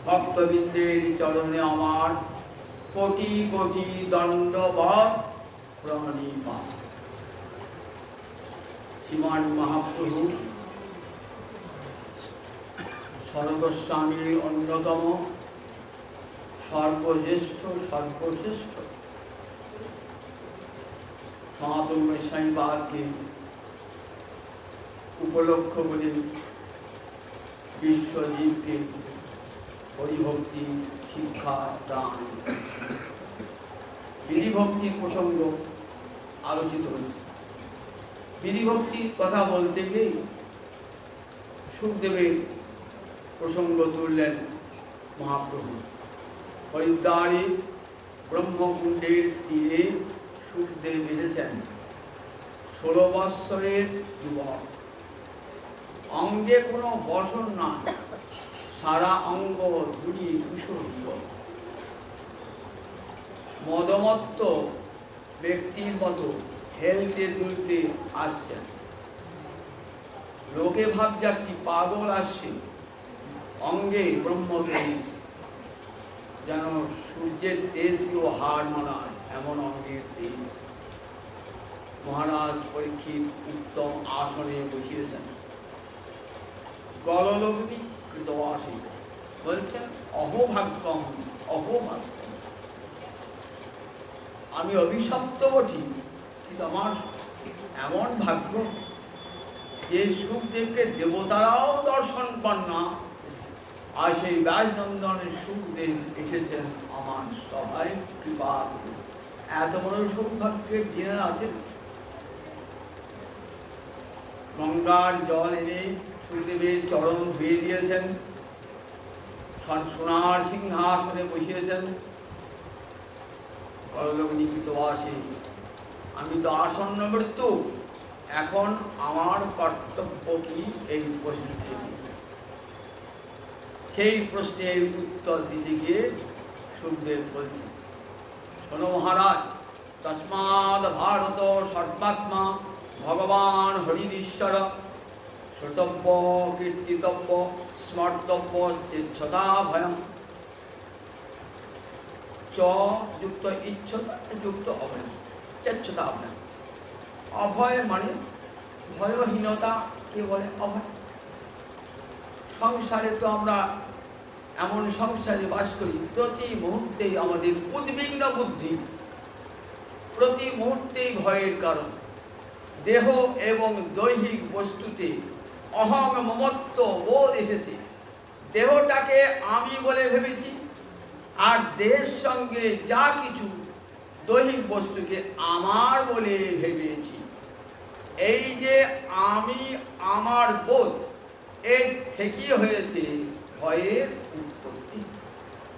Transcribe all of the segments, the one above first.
ভক্তবৃন্দের চরণে আমার কোটি কোটি দণ্ডবৎ প্রণিপাত। শ্রীমান মহাপ্রভু সর্বস্বামীর অন্যতম সর্বজ্যেষ্ঠ সনাতন গোস্বামীবাদকে উপলক্ষ করে বিশ্বজীবকে হরিভক্তি শিক্ষা দান বিধিভক্তির প্রসঙ্গ আলোচিত হয়েছে। বিধিভক্তির কথা বলতে গিয়ে সুখদেবের প্রসঙ্গ তুললেন মহাপ্রভু। হরিদ্বারে ব্রহ্মকুণ্ডের তীরে সুখদেব এসেছেন 16 বৎসরের যুবক। অঙ্গে কোনো বসন না, সারা অঙ্গ ধুলি ধূসর। মদমত্ত ব্যক্তির মতো হেলতে দুলতে আসছেন। লোকে ভাবযাত্রী পাগল আসছে, অঙ্গে ব্রহ্মতেজ, যেন সূর্যের তেজকেও হার মানায় এমন অঙ্গের তেজ। মহারাজ পরীক্ষিত উত্তম আসনে বসিয়েছেন। গললগ্নি কৃতবাসী বলছেন, অহোভাগ্যম অহোভাগ্যম, আমি অভিশপ্ত বটি, কিন্তু আমার এমন ভাগ্য যে সুখদেবকে দেবতারাও দর্শন পান না, আর সেই ব্যাসনন্দনের সুখদেব এসেছেন আমার সবাই কৃপা। এত বড় সৌভাগ্যের দিনের আছে। গঙ্গার জল এনে সুখদেবের চরণ ধুয়ে দিয়েছেন, সোনার সিংহাসনে বসিয়েছেন। কৃতবাসী, আমি তো আসন্ন মৃত্যু, এখন আমার কর্তব্য কি? এই প্রশ্ন। সেই প্রশ্নের উত্তর দিতে গিয়ে সুখদেব বলছেন, শোনো মহারাজ, তস্মাদ ভারত সর্বাত্মা ভগবান হরিশ্বর শ্রোতব্য কীর্তিতব্য স্মর্তব্য চেচ্ছতা ভয়ম। চ যুক্ত ইচ্ছতা যুক্ত অভয়, চেচ্ছতা অভয়। অভয় মানে ভয়হীনতা কে বলে? অভয়। সংসারে তো আমরা এমন সংসারে বাস করি, প্রতি মুহূর্তেই আমাদের উদ্বিগ্ন বুদ্ধি, প্রতি মুহূর্তেই ভয়ের কারণ। দেহ এবং দৈহিক বস্তুতে অহং মমত্ব বোধ এসেছে। দেহটাকে আমি বলে ভেবেছি, আর দেহের সঙ্গে যা কিছু দৈহিক বস্তুকে আমার বলে ভেবেছি। এই যে আমি আমার বোধ, এর থেকেই হয়েছে ভয়ের উৎপত্তি।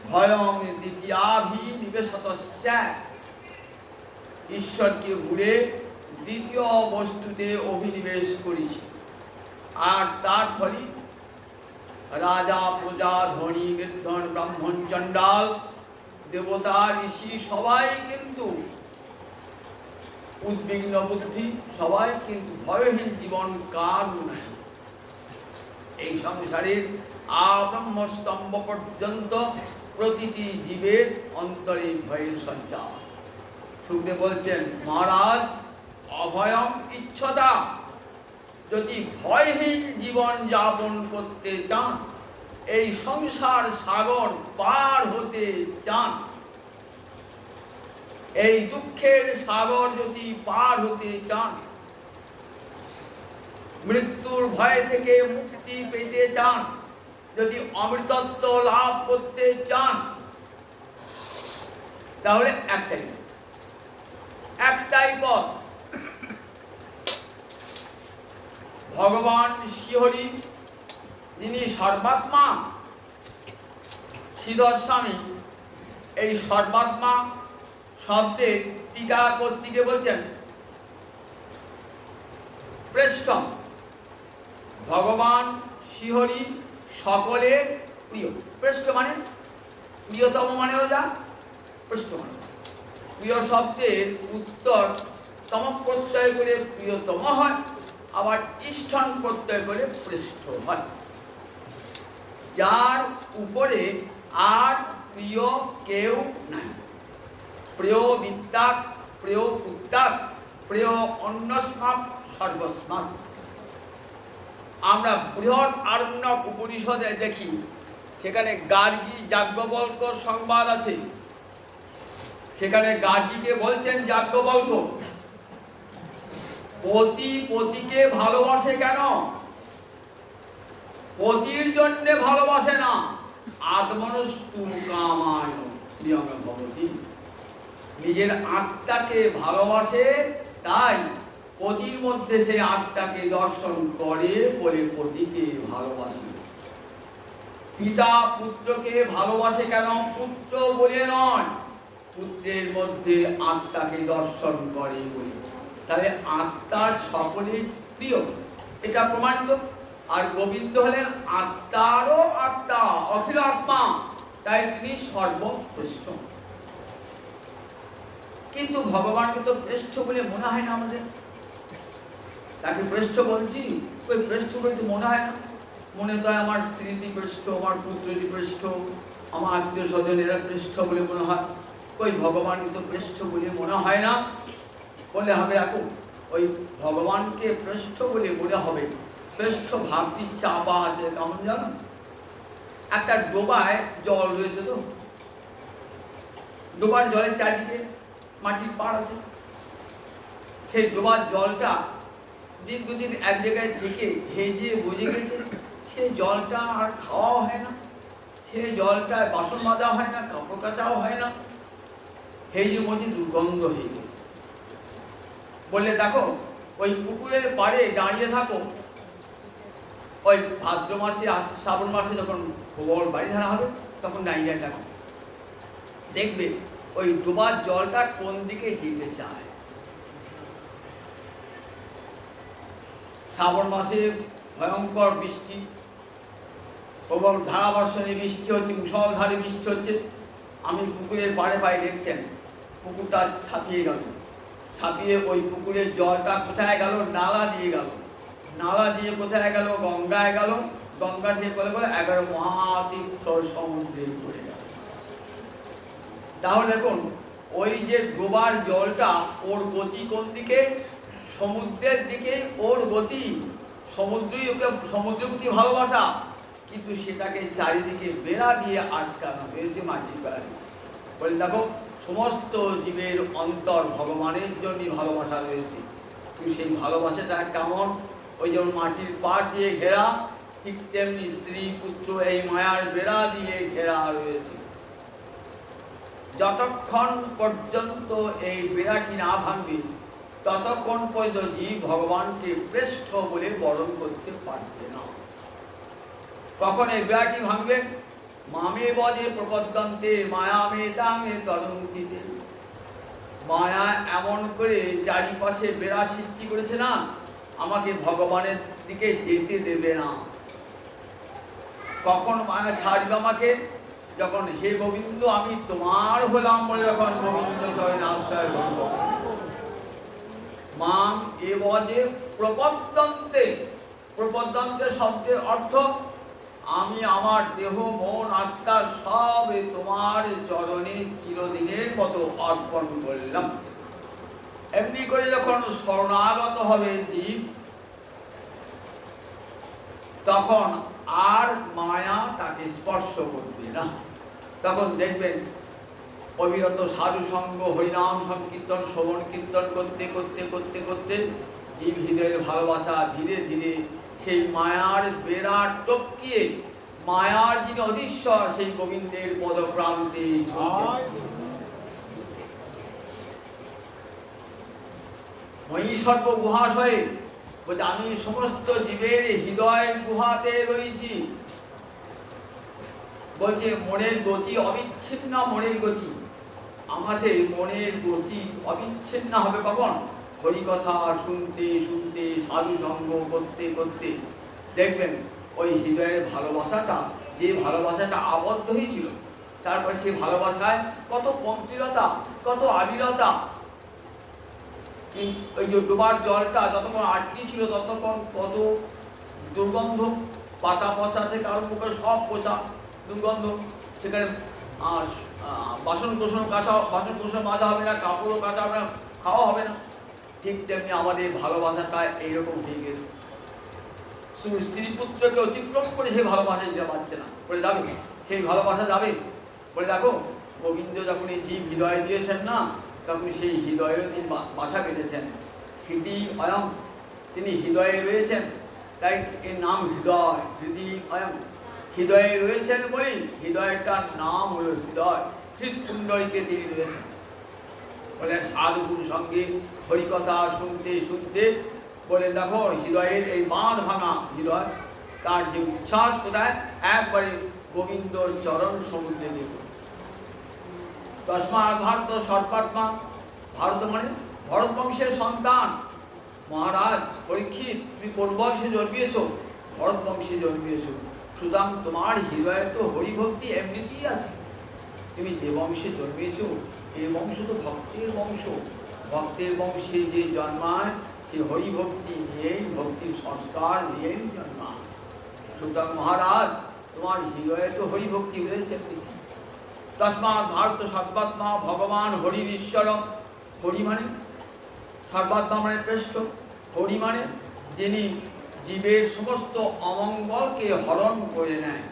ভয়ং দ্বিতীয়াভিনিবেশতস্য, ঈশ্বরকে ভুলে দ্বিতীয় বস্তুতে অভিনিবেশ করেছি, আর তার ফলে রাজা প্রজা ধনী নির্ধন ব্রাহ্মণ চণ্ডাল দেবতা ঋষি সবাই কিন্তু উদ্বিগ্ন বুদ্ধি, সবাই কিন্তু ভয়হীন জীবন কার নাই। এই সংসারের আব্রহ্মস্তম্ভ পর্যন্ত প্রতিটি জীবের অন্তরে ভয়ের সঞ্চার। সুখদেব বলছেন, মহারাজ, অভয়ম ইচ্ছতা, যদি ভয়হীন জীবন যাপন করতে চান, এই সংসার সাগর পার হতে চান, এই দুঃখের সাগর যদি পার হতে চান, মৃত্যুর ভয় থেকে মুক্তি পেতে চান, যদি অমৃতত্ব লাভ করতে চান, তাহলে একটাই পথ। ভগবান শ্রীহরি, যিনি সর্বাত্মা, শ্রীধর স্বামী এই সর্বাত্মা শব্দের টিকা কর্তৃকে বলছেন প্রেষ্ঠম। ভগবান শ্রীহরি সকলের প্রিয়। প্রেষ্ঠ মানে প্রিয়তম, মানেও যা পৃষ্ঠ মানে প্রিয় শব্দের উত্তর তম প্রত্যয় করে প্রিয়তম হয়, আবার ইষ্ঠন প্রত্যয় করে পৃষ্ঠ হয়। যার উপরে আর প্রিয় কেউ নাই। প্রিয় বিদ্যাৎ, প্রিয় পুত্রাৎ, প্রিয় অন্যস্মাৎ সর্বস্মাৎ। আমরা বৃহৎ আরণ্যক উপনিষদে দেখি, সেখানে গার্গী যাজ্ঞবল্ক সংবাদ আছে। সেখানে গার্গীকে বলছেন যাজ্ঞবল্ক, পতি পতিকে ভালোবাসে কেন? পতির জন্যে ভালোবাসে না, আত্মনস্তু কামায় প্রিয়ং ভবতি। নিজের আত্মাকে ভালোবাসে, তাই পতির মধ্যে সেই আত্মাকে দর্শন করে বলে পতিকে ভালোবাসে। পিতা পুত্রকে ভালোবাসে কেন? পুত্র বলে নয়, পুত্রের মধ্যে আত্মাকে দর্শন করে বলে। তাহলে আত্মার সকলের প্রিয়, এটা প্রমাণিত। আর গোবিন্দ হলেন আত্মারও আত্মা, অখিল আত্মা, তাই তিনি সর্বশ্রেষ্ঠ। কিন্তু ভগবানকে তো শ্রেষ্ঠ বলে মনে হয় না আমাদের। তাকে শ্রেষ্ঠ বলছি, ওই শ্রেষ্ঠ বলে মনে হয় না। মনে তো আমার স্ত্রীটি শ্রেষ্ঠ, আমার পুত্রটি শ্রেষ্ঠ, আমার আত্মীয় স্বজনেরা শ্রেষ্ঠ বলে মনে হয়। ওই ভগবানকে তো শ্রেষ্ঠ বলে মনে হয় না। বলে হবে এখন ওই ভগবানকে শ্রেষ্ঠ বলে মনে হবে, শ্রেষ্ঠ ভাবটি চাপা আছে। কেমন জানো, একটা ডোবায় জল রয়েছে, তো ডোবার জলের চারিদিকে মাটির পাড় আছে। সেই ডোবার জলটা দীর্ঘদিন এক জায়গায় থেকে ভেজে বুঝে গেছে, সেই জলটা আর খাওয়া হয় না, সেই জলটা বাসন মাজা হয় না, কাপড় কাচাও হয় না, ভেজে মজে দুর্গন্ধ হয়ে গেছে। বললে দেখো, ওই পুকুরের পাড়ে দাঁড়িয়ে থাকো, ওই ভাদ্র মাসে শ্রাবণ মাসে যখন গোবর বাড়ি ধারা হবে, তখন দাঁড়িয়ে থাকো, দেখবে ওই ডোবার জলটা কোন দিকে যেতে চায়। শ্রাবণ মাসে ভয়ঙ্কর বৃষ্টি, প্রবল ধারাবর্ষণে বৃষ্টি হচ্ছে, মুষলধারে বৃষ্টি হচ্ছে। আমি পুকুরের পাড়ে পায়ে দেখছেন, পুকুরটা ছাপিয়ে গেল, ছাপিয়ে ওই পুকুরের জলটা কোথায় গেল? নালা দিয়ে গেল, নালা দিয়ে কোথায় গেল? গঙ্গায় গেল, গঙ্গা দিয়ে বলে বলে 11 মহাতীর্থ সমুদ্রে পড়ে গেল। তাহলে দেখুন, ওই যে ডোবার জলটা, ওর গতি কোন দিকে? সমুদ্রের দিকে ওর গতি। সমুদ্রই ওকে, সমুদ্রের প্রতি ভালোবাসা, কিন্তু সেটাকে চারিদিকে বেড়া দিয়ে আটকানো হয়েছে মাটির বেড়ায়। বলে দেখো, সমস্ত জীবের অন্তর ভগবানের জন্যই ভালোবাসা রয়েছে, কিন্তু সেই ভালোবাসাটা কেমন? ওই যেমন মাটির পাড় দিয়ে ঘেরা, ঠিক তেমনি স্ত্রী পুত্র এই মায়ার বেড়া দিয়ে ঘেরা রয়েছে। যতক্ষণ পর্যন্ত এই বেড়াটি না ভাঙবে, ততক্ষণ পর্যন্ত জীব ভগবানকে শ্রেষ্ঠ বলে বরণ করতে পারবে না। কখন এই বেড়াটি ভাঙবে? মামে বজে প্রপদ্যন্তে মায়ামে তাঙে তদন্তিতে। মায়া এমন করে চারিপাশে বেড়া সৃষ্টি করেছে না, আমাকে ভগবানের দিকে যেতে দেবে না। কখন মায়া ছাড়বে আমাকে? যখন হে গোবিন্দ আমি তোমার হলাম বলে যখন গোবিন্দ চরণে আশ্রয় করব। মাম এবজে প্রপদ্যন্তে, প্রপদ্যন্তে শব্দের অর্থ আমি আমার দেহ মন আত্মা সব তোমার চরণে চিরদিনের মতো অর্পণ করলাম। এমনি করে যখন শরণাগত হবে জীব, তখন আর মায়া তাকে স্পর্শ করবে না। তখন দেখবেন অবিরত সাধু সঙ্গ, হরিনাম সংকীর্তন, শ্রবণ কীর্তন করতে করতে করতে করতে জীব হৃদয়ের ভালোবাসা ধীরে ধীরে সেই মায়ার বেড়া টপকিয়ে মায়ার যিনি অধীশ্বর সেই গোবিন্দের পদপ্রান্তে মহিষর্ব গুহাশয়ে বলছে, আমি সমস্ত জীবের হৃদয় গুহাতে রয়েছি। বলছে মনের গতি অবিচ্ছিন্ন, মনের গতি আমাদের মনের গতি অবিচ্ছিন্ন হবে কখন? হরিকথা শুনতে শুনতে, সাধু সঙ্গ করতে করতে দেখবেন ওই হৃদয়ের ভালোবাসাটা, যে ভালোবাসাটা আবদ্ধ হয়েছিল, তারপরে সেই ভালোবাসায় কত পঙ্কিলতা, কত আবিলতা। ওই যে ডোবার জলটা যতক্ষণ আটকে ছিল, ততক্ষণ কত দুর্গন্ধ, পাতা পচা থেকে আরম্ভ করে সব পচা, দুর্গন্ধ, সেখানে বাসন কোসন মাজা হবে না, কাপড়ও কাচা হবে না, খাওয়া হবে না। ঠিক তেমনি আমাদের ভালোবাসাটা এইরকম হয়ে গেছে। শুধু স্ত্রী পুত্রকে অতিক্রম করে সেই ভালোবাসা দিতে পারছে না, বলে যাবে সেই ভালোবাসা যাবে। বলে দেখো, গোবিন্দ যখন এই জীব হৃদয়ে দিয়েছেন না, তখন সেই হৃদয়ে তিনি বাসা বেঁধেছেন। হৃদি অয়ং, তিনি হৃদয়ে রয়েছেন, তাই এর নাম হৃদয়। হৃদি অয়ং, হৃদয়ে রয়েছেন বলি হৃদয়টার নাম হলো হৃদয়। হৃৎকুণ্ডলীতে তিনি রয়েছেন। বলেন সাধুগুরু সঙ্গে হরিকথা শুনতে শুনতে বলে দেখো হৃদয়ের এই বাঁধ ভাঙা হৃদয়, তার যে উচ্ছ্বাস কোথায়, একবারে গোবিন্দর চরণ সমুদ্রে দেখুন। তস্মাৎ ভারত সর্বাত্মা, ভারত মানে ভরত বংশের সন্তান। মহারাজ পরীক্ষিত, তুমি কোন বংশে জন্মিয়েছ? ভরত বংশে জন্মিয়েছ। সুতরাং তোমার হৃদয়ে তো হরিভক্তি এমনিতেই আছে। তুমি যে বংশে জন্মিয়েছ, এই বংশ তো ভক্তের বংশ। ভক্তের বংশে যে জন্মায় সে হরিভক্তি নিয়েই, ভক্তির সংস্কার নিয়েই জন্মায়। সুতরাং মহারাজ তোমার হৃদয়ে তো হরিভক্তি রয়েছে। তস্মাৎ ভারত সর্বাত্মা ভগবান হরির ঈশ্বর। হরি মানে সর্বাত্মা মানে শ্রেষ্ঠ, হরি মানে যিনি জীবের সমস্ত অমঙ্গলকে হরণ করে নেয়।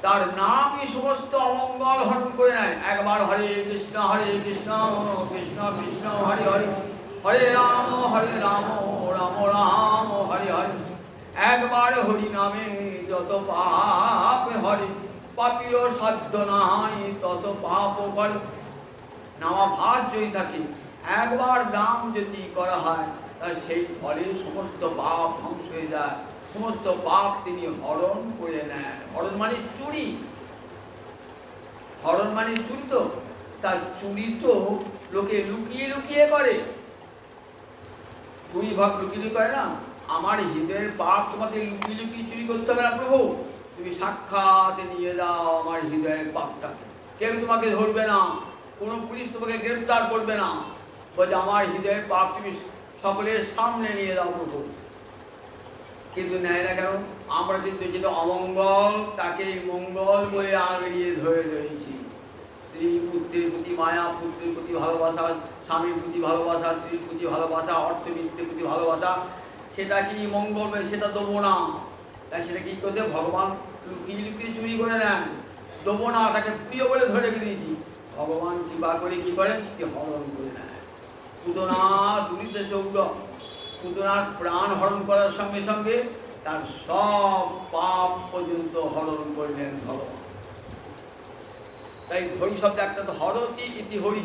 তার নামই সমস্ত অমঙ্গল হরণ করে নেয়। একবার হরে কৃষ্ণ কৃষ্ণ কৃষ্ণ হরে হরে, হরে রাম রাম রাম হরে হরে। একবার হরি নামে যত পাপ হরে, পাপীর সাধ্য নাই তত পাপ করে। নামাভাস যদি থাকে, একবার নাম যদি করা হয়, তার সেই ফলে সমস্ত পাপ ধ্বংস হয়ে যায়। সমস্ত পাপ তিনি হরণ করে নেন। হরণ মানে চুরি, হরণ মানে চুরি। তো তার চুরি তো লোকে লুকিয়ে লুকিয়ে করে। চুরি ভাগ লুকিয়ে করে না। আমার হৃদয়ের পাপ তোমাকে লুকিয়ে লুকিয়ে চুরি করতে হবে না প্রভু, তুমি সাক্ষাৎ নিয়ে যাও আমার হৃদয়ের পাপটা। কেউ তোমাকে ধরবে না, কোনো পুলিশ তোমাকে গ্রেফতার করবে না। বলছে আমার হৃদয়ের পাপ তুমি সকলের সামনে নিয়ে যাও প্রভু। কিন্তু নেয় না কেন? আমরা কিন্তু যেটা অমঙ্গল তাকে মঙ্গল বলে আগড়িয়ে ধরে রয়েছি। স্ত্রী পুত্রের প্রতি মায়া, পুত্রের প্রতি ভালোবাসা, স্বামীর প্রতি ভালোবাসা, স্ত্রীর প্রতি ভালোবাসা, অর্থবিত্তের প্রতি ভালোবাসা, সেটা কি মঙ্গল বলে সেটা দেবো না। তাই সেটা কি করতে ভগবান লুকিয়ে লুকিয়ে চুরি করে নেন। দেবো না, তাকে প্রিয় বলে ধরে রেখে দিয়েছি। ভগবান কৃপা করে কি করেন, সেটি হরণ করে নেয়। পুতনা দুরিত চৌর, পুতনার প্রাণ হরণ করার সঙ্গে সঙ্গে তার সব পাপ পর্যন্ত হরণ করলেন ভগবান। তাই হরি শব্দ একটা তো হরতি ইতি হরি,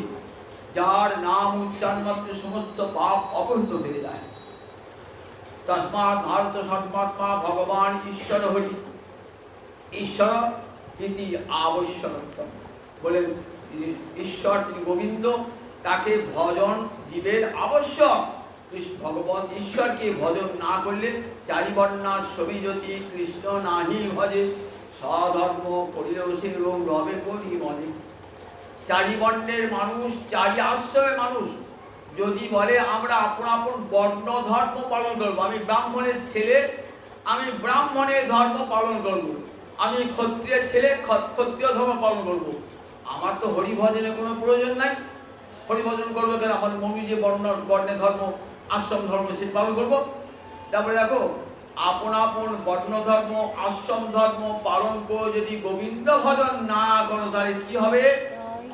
যার নাম উচ্চারণ মাত্র সমস্ত পাপ অপহৃত হয়ে যায়। তস্মাৎ ভারত সর্বাত্মা ভগবান ঈশ্বর হরি। ঈশ্বর ইতি আবশ্যক বলেন, তিনি ঈশ্বর, তিনি গোবিন্দ, তাকে ভজন জীবের আবশ্যক। ভগবান ঈশ্বরকে ভজন না করলে চারি বর্ণার ছবি জ্যোতি কৃষ্ণ নাহি ভজে, স্বধর্ম করিলেও সে রোগ রবে করি মজে। চারি বর্ণের মানুষ, চারি আশ্রমের মানুষ যদি বলে আমরা আপন আপন বর্ণ ধর্ম পালন করবো, আমি ব্রাহ্মণের ছেলে আমি ব্রাহ্মণের ধর্ম পালন করব, আমি ক্ষত্রিয়ের ছেলে ক্ষত্রিয় ধর্ম পালন করব, আমার তো হরিভজনের কোনো প্রয়োজন নাই। হরিভজন করবো কেন? আমাদের মমি যে বর্ণের ধর্ম, আশ্রম ধর্ম, সে পালন করবো। তারপরে দেখো, আপন আপন বর্ণ ধর্ম, আশ্রম ধর্ম পালন করে যদি গোবিন্দ ভজন না করো, তাহলে কি হবে?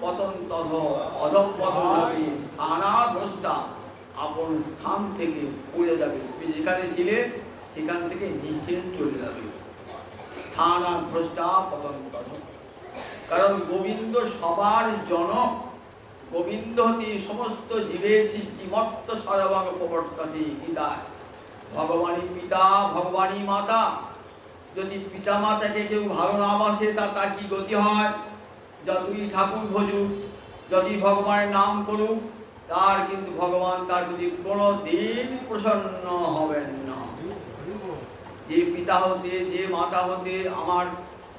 পতন তথ অধম পতন হবে, স্থানাদ্রষ্টা, আপন স্থান থেকে উড়ে যাবে। তুমি যেখানে ছিলে সেখান থেকে নিচে চলে যাবে। স্থানাদ্রষ্টা পতন তথ। কারণ গোবিন্দ সবার জনক, গোবিন্দ হতে সমস্ত জীবের সৃষ্টি, মত্ত সর্বাঙ্গ প্রবর্ততে গীতায়। ভগবানই পিতা, ভগবানই মাতা। যদি পিতা মাতাকে কেউ ভালো না বাসে, তার কি গতি হয়? যতই ঠাকুর ভজুক, যদি ভগবানের নাম করুক, তার কিন্তু ভগবান তার যদি কোনো দিন প্রসন্ন হবেন না। যে পিতা হতে, যে মাতা হতে আমার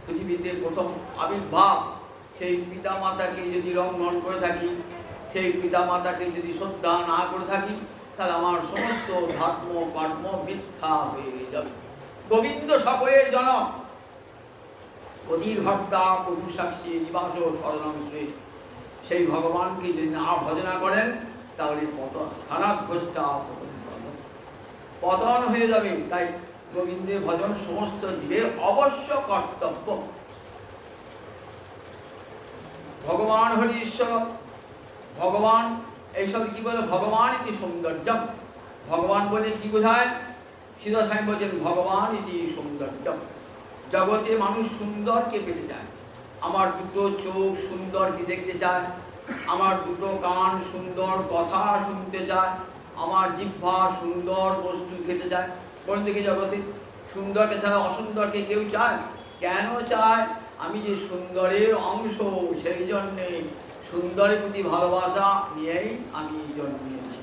পৃথিবীতে প্রথম আবির্ভাব, সেই পিতা মাতাকে যদি লঙ্ঘন করে থাকি, সেই পিতা মাতাকে যদি শ্রদ্ধা না করে থাকি, তাহলে আমার সমস্ত ধর্ম কর্ম মিথ্যা হয়ে যাবে। গোবিন্দ সকলের জনক, অধিভক্তা পটুসাক্ষী নিবাস শরণং শ্রী। সেই ভগবানকে যদি না ভজনা করেন তাহলে স্থানাভ্যস্তা পতন হয়ে যাবে। তাই গোবিন্দের ভজন সমস্ত জীবের অবশ্য কর্তব্য। ভগবান হরি ঈশ্বর, ভগবান এইসব কি বলে? ভগবান ইতি সৌন্দর্যম। ভগবান বলে কি বোঝায়? সিদ্ধ স্বামী বলছেন ভগবান ইতি সৌন্দর্যম। জগতে মানুষ সুন্দরকে পেতে চায়। আমার দুটো চোখ সুন্দরকে দেখতে চায়, আমার দুটো কান সুন্দর কথা শুনতে চায়, আমার জিহ্বা সুন্দর বস্তু খেতে চায়। কোন দিকে জগতে সুন্দরকে ছাড়া অসুন্দরকে কেউ চায়? কেন চায়? আমি যে সুন্দরের অংশ, সেই জন্যে সুন্দরের প্রতি ভালোবাসা নিয়েই আমি জন্মিয়েছি।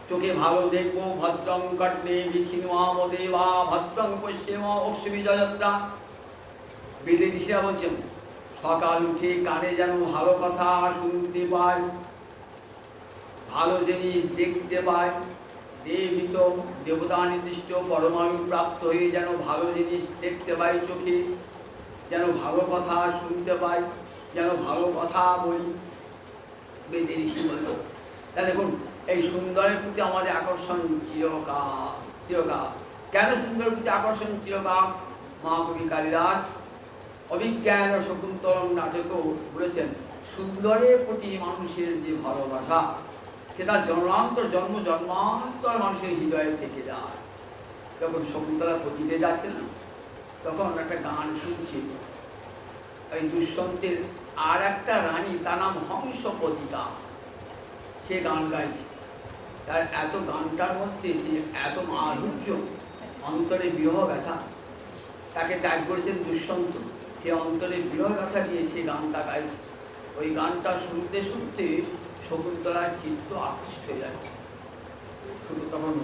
চোখে ভালো দেখবো, ভদ্রং কর্ণে বিষ্ণুয়াম দেবা ভদ্রং পশ্চিম অশ্মি জয়ত্রা। বেদে ঋষিরা বলছেন সকাল উঠে কানে যেন ভালো কথা শুনতে পাই, ভালো জিনিস দেখতে পাই, দেবিত দেবতা নির্দিষ্ট পরমাণু প্রাপ্ত হয়ে যেন ভালো জিনিস দেখতে পাই, চোখে যেন ভালো কথা শুনতে পাই, যেন ভালো কথা বলি। বেদে ঋষি বলল। তা দেখুন, এই সুন্দরের প্রতি আমাদের আকর্ষণ চিরকাল চিরকাল। কেন সুন্দরের প্রতি আকর্ষণ চিরকাল? মহাকবি কালিদাস অভিজ্ঞান ও শকুন্তলম নাটকেও বলেছেন সুন্দরের প্রতি মানুষের যে ভালোবাসা সেটা জন্মান্তর জন্মান্তর মানুষের হৃদয়ে থেকে যায়। যখন শকুন্তলা পতিতে যাচ্ছে না, তখন একটা গান শুনছে ওই দুষ্যন্তের আর একটা রানী, তার নাম হংসপতিতা, সে গান গাইছে। তার এত গানটার মধ্যে সে এত মাধুর্য, অন্তরে বিরহ ব্যথা, তাকে ত্যাগ করেছেন দুষ্যন্ত, সে অন্তরে বিরহ ব্যথা দিয়ে সে গানটা গাইছে। ওই গানটা শুনতে শুনতে শকুন্তলার চিত্ত আকৃষ্ট হয়ে যাচ্ছে। শুধু তখন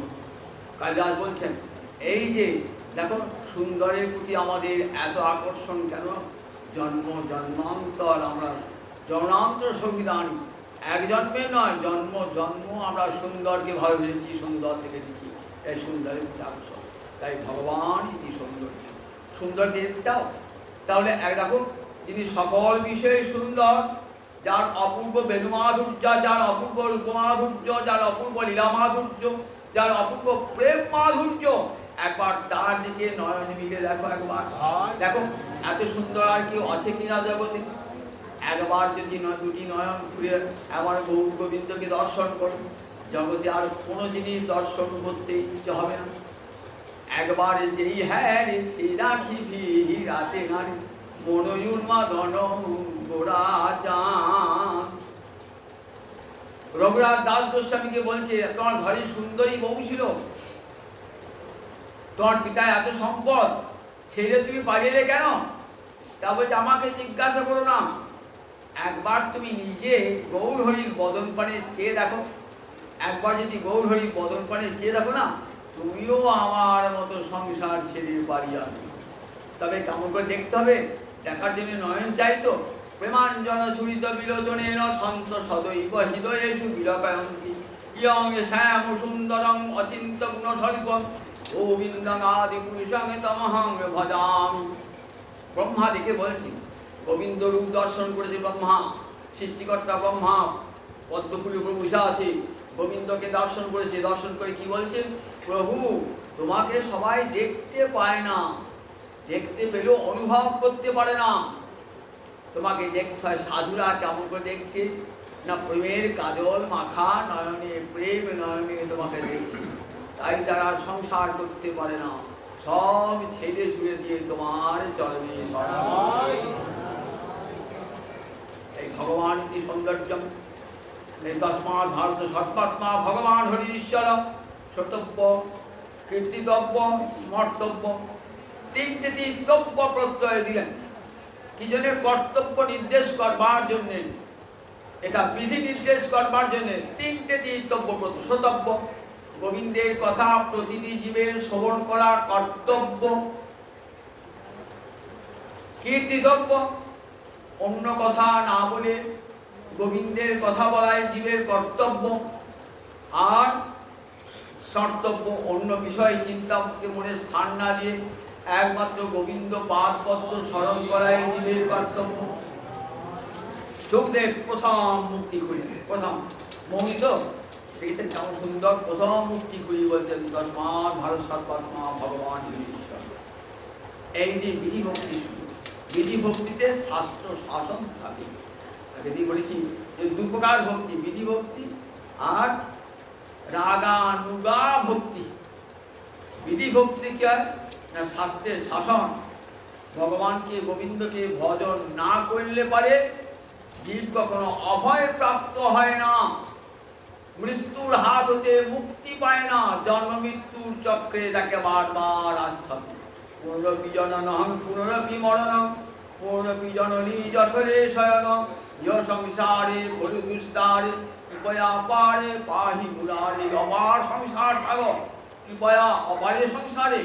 কালিদাস বলছেন এই যে দেখো সুন্দরের প্রতি আমাদের এত আকর্ষণ কেন? জন্ম জন্মান্তর আমরা জন্মান্তর সংবিধান, এক জন্মের নয়, জন্ম জন্ম আমরা সুন্দরকে ভালোবেসেছি, সুন্দর থেকে দিচ্ছি, এই সুন্দরের প্রতি আকর্ষণ। তাই ভগবান ইতি সৌন্দর্য। সুন্দর দেখতে চাও? তাহলে এক দেখো, যিনি সকল বিষয়ে সুন্দর, যার অপূর্ব বেণুমাধুর্য, যার অপূর্ব রূপমাধুর্য, যার অপূর্ব লীলা মাধুর্য, যার অপূর্ব প্রেম মাধুর্য, একবার তার দিকে নয়ন মিলে দেখো, একবার দেখো এত সুন্দর আর কেউ আছে কিনা জগতে। একবার যদি দুটি নয়ন ঘুরে আমার গৌর গোবিন্দকে দর্শন করি, জগতে আর কোনো জিনিস দর্শন করতে ইচ্ছে হবে না। একবার যেই হ্যাঁ রে সে রাখিবি রাতে নারী মনোয়ুর্মা ধন গোড়া চাঁদ। রঘুরাজ দাস গোস্বামীকে বলছে তোমার ঘরে সুন্দরী বউ ছিল, তোমার পিতা এত সম্পদ, ছেড়ে তুমি পালিয়ে কেন? তা বলছে আমাকে জিজ্ঞাসা করো না, একবার তুমি নিজে গৌরহরির বদন পানে চেয়ে দেখো। একবার যদি গৌরহরির বদন পানে চেয়ে দেখো না, তুমিও আমার মতো সংসার ছেড়ে পালিয়ে। তবে কেমন করে দেখতে হবে? দেখার জন্য নয়ন চাইতো। প্রেমাঞ্জন ছুরিত বিলোচনের সন্ত সদৈব হৃদয়েষু বিলকায়ন্তি ইয়ং শ্যাম সুন্দরং অচিন্ত গুণস্বরূপং গোবিন্দং আদি পুরুষং তমহং ভজামি। ব্রহ্মা দেখে বলছি, গোবিন্দ রূপ দর্শন করেছে ব্রহ্মা, সৃষ্টিকর্তা ব্রহ্মা পদ্মফুলের উপর বসে আছে, গোবিন্দকে দর্শন করেছে। দর্শন করে কি বলছেন? প্রভু তোমাকে সবাই দেখতে পায় না, দেখতে পেলেও অনুভব করতে পারে না। তোমাকে দেখতে হয় সাধুরা কেমন করে দেখছে না, প্রেমের কাজল মাখা নয়নে, প্রেম নয়নে তোমাকে দেখছে, তাই তারা সংসার করতে পারে না, সব ছেড়ে ছুড়ে দিয়ে তোমার চরণে এই ভগবান কি সৌন্দর্যম। এই তস্মাৎ ভারত সর্বাত্মা ভগবান হরি ঈশ্বর সতব্য কীর্তিতব্য স্মর্তব্য। তিনটে তির্তব্য প্রত্যয় দিলেন কি জন্য? কর্তব্য নির্দেশ করবার জন্যে, এটা বিধি নির্দেশ করবার জন্যে তিনটে তির্তব্য প্রত্যয়। সতব্য গোবিন্দের কথা প্রতিটি জীবের শ্রবণ করা কর্তব্য। কীর্তিতব্য অন্য কথা না বলে গোবিন্দের কথা বলাই জীবের কর্তব্য। আর কর্তব্য অন্য বিষয়ে চিন্তাকে মনে স্থান না দিয়ে একমাত্র গোবিন্দ পাদ পদ্ম স্মরণ করাই জীবের কর্তব্য। সুখদেব প্রথম মুক্তি খুঁজলেন, প্রথম মোহিত সেইটা কেমন সুন্দর, প্রথম মুক্তি খুঁজি বলছেন তস্মাৎ ভারত সর্বাত্মা ভগবান ঈশ্বর। এই যে বিধি ভক্তি, বিধি ভক্তিতে শাস্ত্র শাসন থাকে। যদি বলেছি যে দু প্রকার ভক্তি, বিধি ভক্তি আর রাগানুগা ভক্তি। বিধি ভক্তি কি হয় না, শাস্ত্রের শাসন। ভগবানকে গোবিন্দকে ভজন না করলে পারে জীব কখনো অভয় প্রাপ্ত হয় না, মৃত্যুর হাত হতে মুক্তি পায় না, জন্ম মৃত্যুর চক্রে তাকে বারবার আসতে হবে। পুনরপি জননং পুনরপি মরণং পুনরপি জননী জঠরে শয়নং ইহ সংসারে খলু দুস্তারে কৃপয়া পারে পাহি মুরারি। অপার সংসার সাগর, কৃপয়া অপারে সংসারে,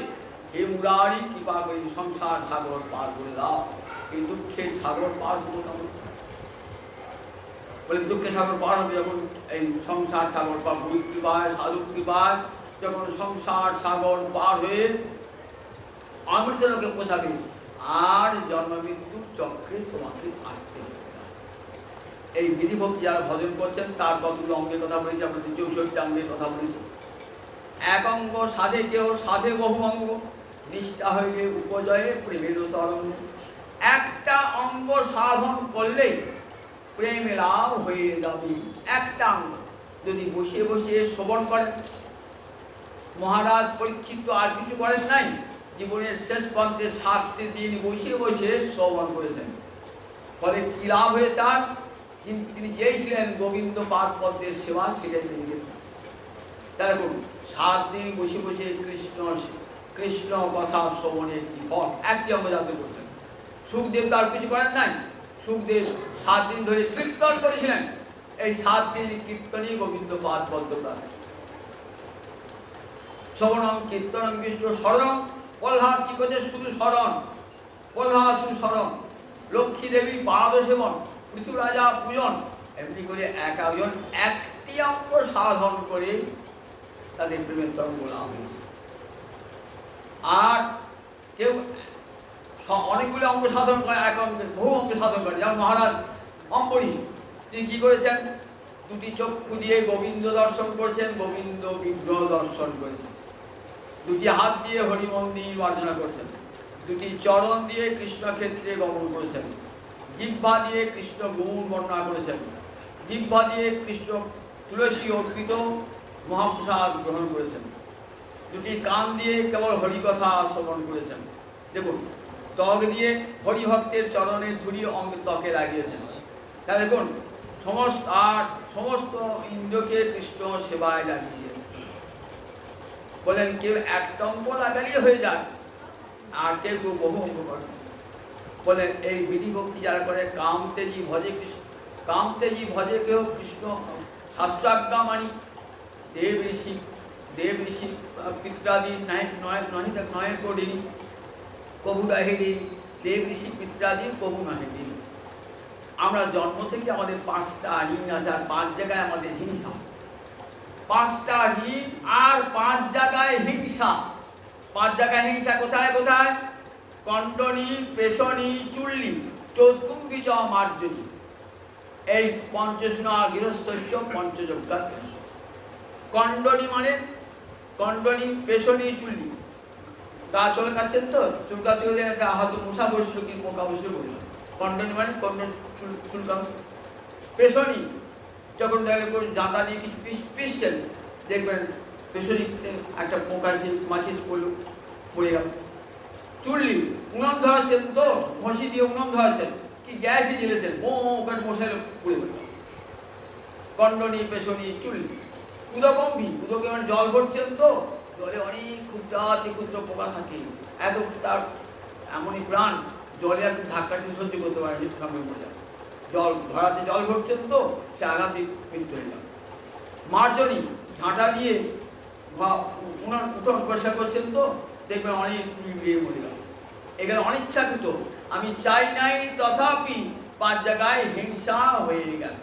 হে মুরারি কৃপা করে সংসার সাগর পার করে দাও। এই দুঃখের সাগর পার হবো না বলে, দুঃখের সাগর পার হবে যখন এই সংসার সাগর বা গুরু কৃপায় সাধু কৃপায় যখন সংসার সাগর পার হয়ে অমৃত লোকে পোষাবে, আর জন্ম মৃত্যুর চক্রে তোমাকে আসতে হবে। এই বিধি ভক্তি যারা ভজন করছেন তার কতগুলো অঙ্গের কথা বলেছি, আপনাদের 64 অঙ্গের কথা বলেছি। এক অঙ্গ সাধে কেউ সাধে বহু অঙ্গ, নিষ্ঠা হইলে উপজয়ে প্রেমের তরঙ্গ। একটা অঙ্গ সাধন করলেই প্রেমে লাভ হয়ে যাবে। একটা অঙ্গ যদি বসে বসে শ্রবণ করেন, মহারাজ পরীক্ষিত আর কিছু করেন নাই, জীবনের শেষ প্রান্তে 7টি দিন বসে বসে শ্রবণ করেছেন। ফলে কি লাভ হয়ে তার, তিনি চেয়েছিলেন গোবিন্দ পাদ পদ্মের সেবা, সেটাই পেয়ে গেছেন। তাহলে 7 দিন বসে বসে কৃষ্ণ কথা শ্রবণের কি ফল, একটি অঙ্গ জানতে করছেন। সুখদেব তো আর কিছু করেন নাই, সুখদেব 7 দিন ধরে কীর্তন করেছিলেন। এই 7 দিন কীর্তনই গোবিন্দ পাদ পদ্ম প্রাপ্ত। শ্রবণং কীর্তনং বিষ্ণু স্মরণং। প্রহ্লাদ কি করছে, শুধু স্মরণ, প্রহ্লাদ শুধু স্মরণ। লক্ষ্মী দেবী পাদ সেবন, পৃথু রাজা পূজন, এমনি করে একজন একটি অঙ্গ সাধন করে তাদের প্রেমের তরঙ্গ লাভ হয়েছে। আর কেউ অনেকগুলো অঙ্গ সাধন করে, এক অঙ্গে বহু অঙ্গ সাধন করে। যেমন মহারাজ অম্বরীশ, তিনি কি করেছেন, 2টি চক্ষু দিয়ে গোবিন্দ দর্শন করেছেন, গোবিন্দ বিগ্রহ দর্শন করেছেন। 2টি হাত দিয়ে হরি মন্দির অর্চনা করছেন, 2টি চরণ দিয়ে কৃষ্ণ ক্ষেত্রে গমন করেছেন, জিহ্বা দিয়ে কৃষ্ণ গুণ বর্ণনা করেছেন, জিহ্বা দিয়ে কৃষ্ণ তুলসী অর্পিত মহাপ্রসাদ গ্রহণ করেছেন, 2টি কান দিয়ে কেবল হরিকথা শ্রবণ করেছেন। দেখুন, ত্বক দিয়ে হরিভক্তের চরণের ধুলি অঙ্গ ত্বকে লাগিয়েছেন। তা দেখুন, সমস্ত ইন্দ্রকে কৃষ্ণ সেবায় লাগিয়েছেন। বলেন কেউ একটা অঙ্গ লাগালেই হয়ে যায়, আর কেউ বহু অঙ্গ করে। বলেন এই বিধি ভক্তি যারা করে, কামতেজি ভজে কৃষ্ণ, কামতেজি ভজে কেউ কৃষ্ণ শাস্ত্রাজ্ঞা মানি। দেব ঋষি পিত্রাদি নয় করিনি কবু নাহেরি, দেব ঋষি পিত্রাদি কবু নাহেরি। আমরা জন্ম থেকে আমাদের 5টা ঋণ আছে, আর 5 জায়গায় আমাদের হিংসা। 5টা ঋণ আর 5 জায়গায় হিংসা। 5 জায়গায় হিংসা কোথায় কোথায়? কণ্ডনী, পেশনী, চুল্লি, চতুর্ভুজ, মার্জনী। এই পঞ্চস্না গৃহস্থস্য পঞ্চযজ্ঞা। কণ্ডনী মানে কণ্ডনী, পেশনী, চুল্লি। গা চলে কাটছেন তো, চুল কাটতে গেলে একটা হয়তো মশা বসলো কি পোকা বসলো বসলো। কণ্ডনী মানে চুল কাম। পেশনী যখন জাঁতা দিয়ে কিছু পিসছেন, দেখবেন পেশনীতে একটা পোকা এসে মাছি পড়লো, পড়ে গেল। চুল্লি উনুন ধরাচ্ছেন তো, ঘষি দিয়ে উনুন ধরাচ্ছেন, কি গ্যাসই জ্বেলেছেন, মশাই পড়ে গেল। কণ্ডনী, পেশনী, চুল্লি। উদকম্বি, উদকে মানে জল ভরছেন তো, জলে অনেক ক্ষুদ্রাতি ক্ষুদ্র পোকা থাকে। এত তার এমনই প্রাণ, জলে একটু ধাক্কা সে সহ্য করতে পারে, সামনে পড়ে যায়। জল ধরাতে জল ভরছেন তো, সে আঘাতে মৃত্যু হয়ে গেল। মার্জনী, ঝাঁটা দিয়ে উঠোন পরিষ্কার করছেন তো, দেখবেন অনেক বিয়ে মরে গেল। এখানে অনিচ্ছাকৃত, আমি চাই নাই তথাপি 5 জায়গায় হিংসা হয়ে গেল।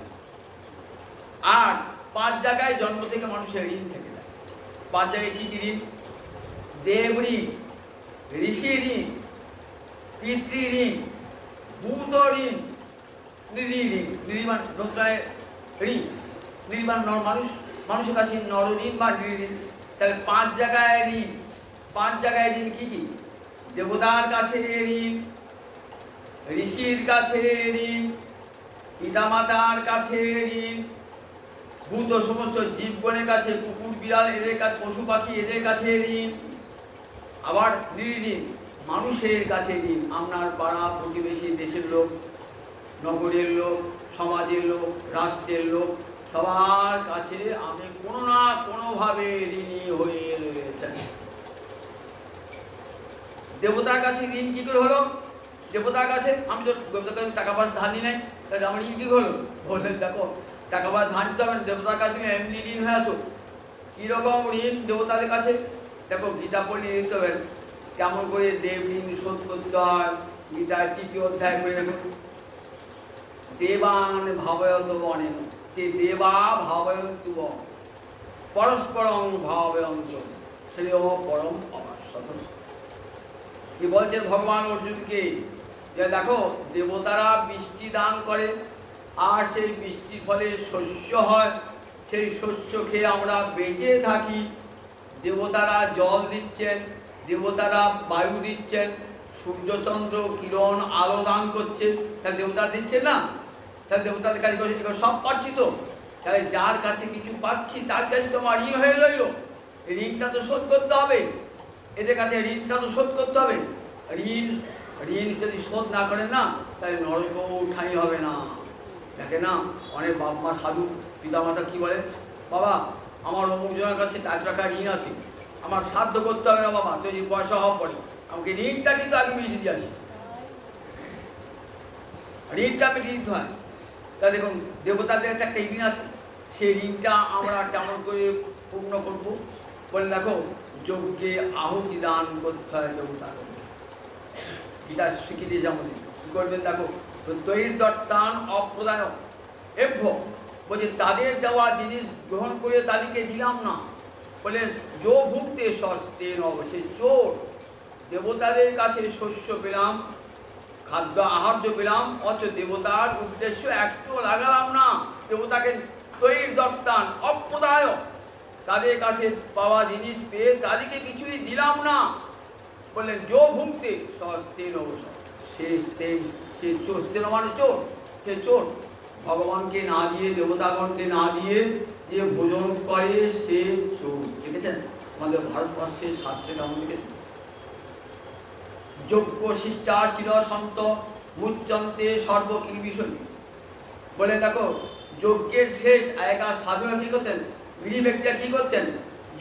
আর 5 জায়গায় জন্ম থেকে মানুষের ঋণ থেকে যায়। 5 জায়গায় কি ঋণ? দেব ঋণ, ঋষি ঋণ, পিতৃ ঋণ, ভূত ঋণ, নৃ ঋণ। নৃমান লোকায় ঋণ, নৃমান মানুষ, মানুষের কাছে নর ঋণ বা নৃ ঋণ। তাহলে 5 জায়গায় ঋণ। 5 জায়গায় ঋণ কি কি? দেবতার কাছে ঋণ, ঋষির কাছে ঋণ, পিতামাতার কাছে ঋণ, ভূত সমস্ত জীবগণের কাছে, কুকুর বিড়াল এদের কাছে, পশু পাখি এদের কাছে ঋণ। আবার নৃঋণ, মানুষের কাছে ঋণ। আপনার পাড়া প্রতিবেশী, দেশের লোক, নগরের লোক, সমাজের লোক, রাষ্ট্রের লোক, সবার কাছে আপনি কোনো না কোনোভাবে ঋণী হয়ে রয়েছেন। দেবতার কাছে ঋণ কি করে হলো? দেবতার কাছে আমি তো দেবতার কাছে টাকা পয়সা ধার নিই নাই, তাহলে আমার ঋণ কি হলো? বললেন দেখো, টাকা পয়সা ধার নিতে হবে, দেবতার কাছে তুমি এমনি ঋণ হয়ে আছো। কীরকম ঋণ দেবতাদের কাছে? দেখো, গীতা পড়লে দেখতে হবে কেমন করে দেব ঋণ শোধ করতে হয়। গীতার 3য় অধ্যায় করে দেখুন, দেবান ভাবয়ত বনেন, তে দেবা ভাবয়ন্তু বন, পরস্পরং ভাবয়ন্ত শ্রেয় পরম অবাশ্বত। কি বলছেন ভগবান অর্জুনকে? যে দেখো, দেবতারা বৃষ্টি দান করে, আর সেই বৃষ্টির ফলে শস্য হয়, সেই শস্য খেয়ে আমরা বেঁচে থাকি। দেবতারা জল দিচ্ছেন, দেবতারা বায়ু দিচ্ছেন, সূর্যচন্দ্র কিরণ আলো দান করছে, তাহলে দেবতারা দিচ্ছেন না? তাহলে দেবতাদের কাছে করে সব পাচ্ছি তো। তাহলে যার কাছে কিছু পাচ্ছি তার কাছে তো আমার ঋণ হয়ে রইল। ঋণটা তো শোধ করতে হবে, এদের কাছে ঋণটা তো শোধ করতে হবে। ঋণ যদি শোধ না করেন না, তাহলে নরকেও ঠাঁই হবে না। দেখে না, অনেক বাপ মা সাধু পিতামাতা কি বলে, বাবা আমার অমুক জনের কাছে 1 টাকা ঋণ আছে, আমার সাধ্য করতে হবে না বাবা, যদি পয়সা হওয়া পড়ে আমাকে ঋণটা কিন্তু আগে মিটিয়ে দিয়ে আসি, ঋণটা মিটিয়ে দিতে হয়। তা দেখুন, দেবতাদের একটা ঋণ আছে, সেই ঋণটা আমরা কেমন করে পূর্ণ করবো? বলে দেখো, যজ্ঞে আহুতি দান করতে হয় দেবতাকে। গীতা শিখিয়ে দিয়েছে আমাদের কি করবেন। দেখো, দৈর্দত্তান অপ্রদায় এভ্য, বলছে তাদের দেওয়া জিনিস গ্রহণ করে তাদেরকে দিলাম না। বলে যো ভুক্তে সস্তে অবশ্যই চোর, দেবতাদের কাছে শস্য পেলাম, খাদ্য আহার্য পেলাম, অথচ দেবতার উদ্দেশ্য একটু লাগালাম না। দেবতাকে দৈর্দত্তান অপ্রদায়, তাদের কাছে পাওয়া জিনিস পেয়ে তাদেরকে কিছুই দিলাম না। বললেন যো ভুক্তে সস্তেন অবশ্য, সে চোর, স্তেন মানে চোর, সে চোর। ভগবানকে না দিয়ে, দেবতাগণকে না দিয়ে যে ভোজন করে সে চোর। দেখেছেন আমাদের ভারতবর্ষের শাস্ত্রে কেমন লিখেছে? যজ্ঞ শিষ্টাশির সন্ত মুচ্যন্তে সর্বকিল বিষয়। বলে দেখো, যজ্ঞের শেষ আগেকার সাধুরা কি করতেন? গৃহী ব্যক্তিরা কি করতেন?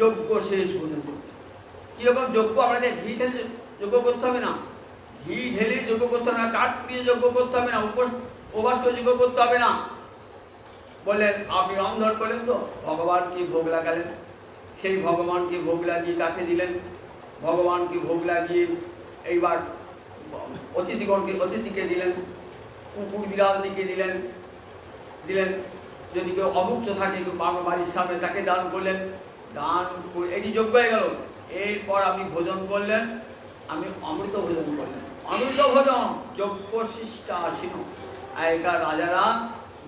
যজ্ঞ শেষ ভোজন করতেন। কিরকম যজ্ঞ? আমাদের ঘি ঢেলে যজ্ঞ করতে হবে না, ঘি ঢেলে যজ্ঞ করতে হবে না, কাঠ দিয়ে যজ্ঞ করতে হবে না, উপবাস করে যজ্ঞ করতে হবে না। বললেন আপনি রন্ধন করলেন তো, ভগবানকে ভোগ লাগালেন, সেই ভগবানকে ভোগ লাগিয়ে কাকে দিলেন? ভগবানকে ভোগ লাগিয়ে এইবার অতিথিকে দিলেন, কুকুর বিড়াল দিকে দিলেন। যদি কেউ অভুক্ত থাকে, কেউ বাড়ির সামনে, তাকে দান করলেন। দান করে এটি যোগ্য হয়ে গেল। এরপর আপনি ভোজন করলেন, আমি অমৃত ভোজন করলেন। অমৃত ভোজন যজ্ঞ শিষ্টাশীন। আগেকার রাজারা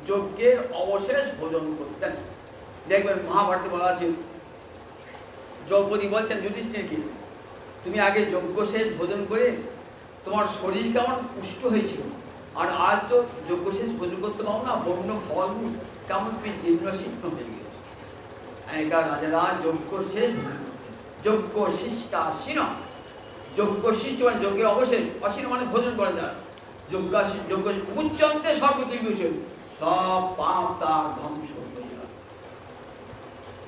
যজ্ঞের অবশেষ ভোজন করতেন। দেখবেন মহাভারতে বলা আছে, দ্রৌপদী বলছেন যুধিষ্ঠিরকে, তুমি আগে যজ্ঞ শেষ ভোজন করে তোমার শরীর কেমন পুষ্ট হয়েছিল, আর আজ তো যজ্ঞ শেষ ভোজন করতে পারো না, বন্য ফল কেমন তুমি জীর্ণ শীর্ণ হয়ে গেছে। আগেকার রাজারা যজ্ঞ শেষ যজ্ঞ শিষ্টাশীন। যজ্ঞ শিষ্ট মানে যজ্ঞের অবশেষ, অশীন মানে ভোজন করা যায়। যজ্ঞ মুচ্যন্তে সর্বকিল বিষয়, সব পাপ তার ধ্বংস হয়ে যায়।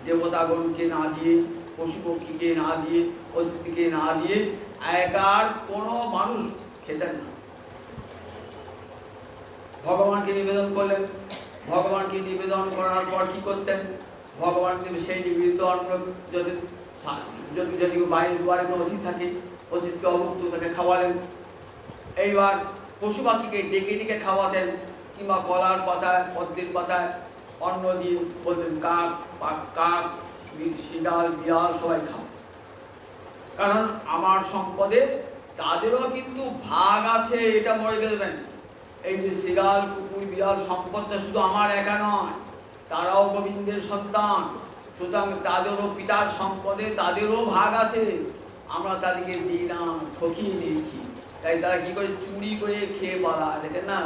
দেবতাগণকে না দিয়ে, পশু পক্ষীকে না দিয়ে, অতিথিকে না দিয়ে আগেকার কোনো মানুষ খেতেন না। ভগবানকে নিবেদন করলেন, ভগবানকে নিবেদন করার পর কি করতেন? ভগবানকে সেই নিবেদিত অন্ন যদি বাইরের দুয়ারে কোনো অতিথি থাকে, অতিথিকে অভুক্ত তাকে খাওয়ালেন। এইবার পশু পাখিকে ডেকে ডেকে খাওয়াতেন, কিংবা কলার পাতায়, পদ্মের পাতায় অন্ন দিয়ে বলতেন কাক, কাক, শিয়াল, বিড়াল সবাই খাও। কারণ আমার সম্পদে তাদেরও কিন্তু ভাগ আছে, এটা মনে দেবেন। এই যে শিগাল কুকুর বিড়াল সম্পদটা শুধু আমার একা নয়, তারাও গোবিন্দের সন্তান, সুতরাং তাদেরও পিতার সম্পদে তাদেরও ভাগ আছে। আমরা তাদেরকে দিই না, ঠকিয়ে দিয়েছি, তাই তারা কি করে চুরি করে খেয়ে পালা। দেখেন না,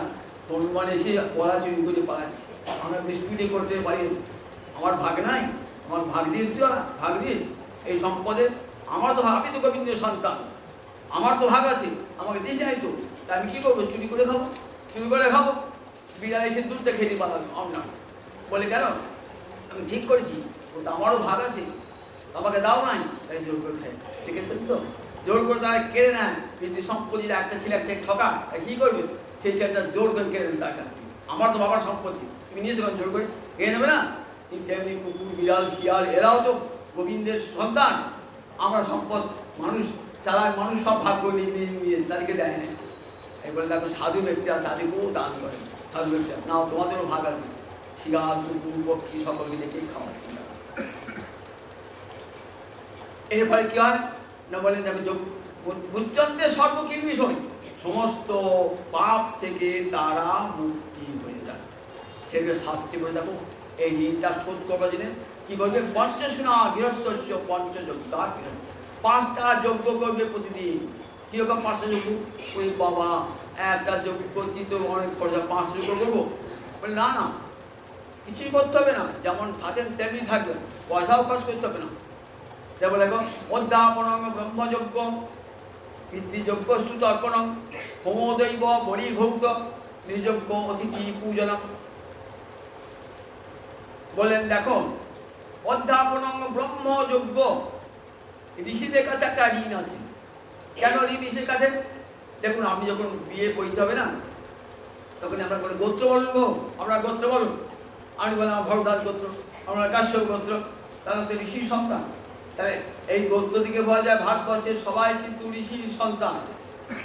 হনুমান এসে বলা চুরি করে পালাচ্ছে, আমরা বিস্কুটে করতে পারি, আমার ভাগ নাই, আমার ভাগ দিয়েছি, ওরা ভাগ দিয়ে এই সম্পদে আমার তো ভাগ, আমি তো গোবিন্দের সন্তান, আমার তো ভাগ আছে, আমাকে দিস নাই তো, তা আমি কী করবো? চুরি করে খাবো, চুরি করে খাবো। বিড়াল এসে দুধটা খেতে পালাম আপনার, বলে কেন? আমি ঠিক করেছি, ওটা আমারও ভাগ আছে, আমাকে দাও নাই, তাই জোর করে খাই। দেখেছেন তো, জোর করে তারা কেড়ে নেয়। কিন্তু সম্পত্তির একটা ছেলে একটা ঠকা, কী করবে? সেই ছেলেটা জোর করে কেড়ে নেন তার কাছে। আমার তো বাবার সম্পত্তি, তুমি নিয়েছো কেন? জোর করে কেড়ে নেবে না? ঠিক তেমনি কুকুর বিড়াল শিয়াল এরাও তো গোবিন্দের সন্তান। আমরা সম্পদ মানুষ চালায়, মানুষ সব ভাগ করে নিয়ে তাদেরকে দেয় না। এবার দেখো সাধু ব্যক্তিরা তাদেরকেও দান করে, সাধু ব্যক্তিরা নাও তোমাদেরও ভাগ আছে, শিয়াল কুকুর পক্ষী সকলকে দেখেই খাওয়াচ্ছে। এর ফলে কি হয় না, বলেন দেখো বুদ্ধন্তে সর্বকিলবিষয়, সমস্ত পাপ থেকে তারা মুক্তি হয়ে যায়। সেগুলো শাস্তি বলে দেখো এই ঋণটা শোধ করবার জন্য কি করবে? পঞ্চশোনা গৃহস্থস্য পঞ্চযজ্ঞ, 5টা যজ্ঞ করবে প্রতিদিন। কীরকম 5টা যজ্ঞ? ওই বাবা একটা যজ্ঞ করছি তো অনেক খরচা, 5 যজ্ঞ করবো? বলে না না, কিছুই করতে হবে না, যেমন থাকেন তেমনি থাকবেন, পয়সাও খরচ করতে হবে না। যেমন দেখো অধ্যাপনং ব্রহ্মযজ্ঞ, পিতৃযজ্ঞ স্তুতর্পণং, হোমদৈব বলিভোক্ত, নির্যজ্ঞ অতিথি পূজনম। বলেন দেখো অধ্যাপনং ব্রহ্মযজ্ঞ, ঋষিদের কাছে একটা ঋণ আছে। কেন ঋষির কাছে? দেখুন আপনি যখন বিয়ে করতে হবে না, তখন আমরা করে গোত্র বলবো, আমরা গোত্র বলব, আমি বললাম আমার ভরদাস গোত্র, আমরা কাশ্যপ গোত্র, তারা তো ঋষির সন্তান। তাহলে এই গোত্র থেকে বলা যায় ভারতবর্ষের সবাই কিন্তু ঋষির সন্তান।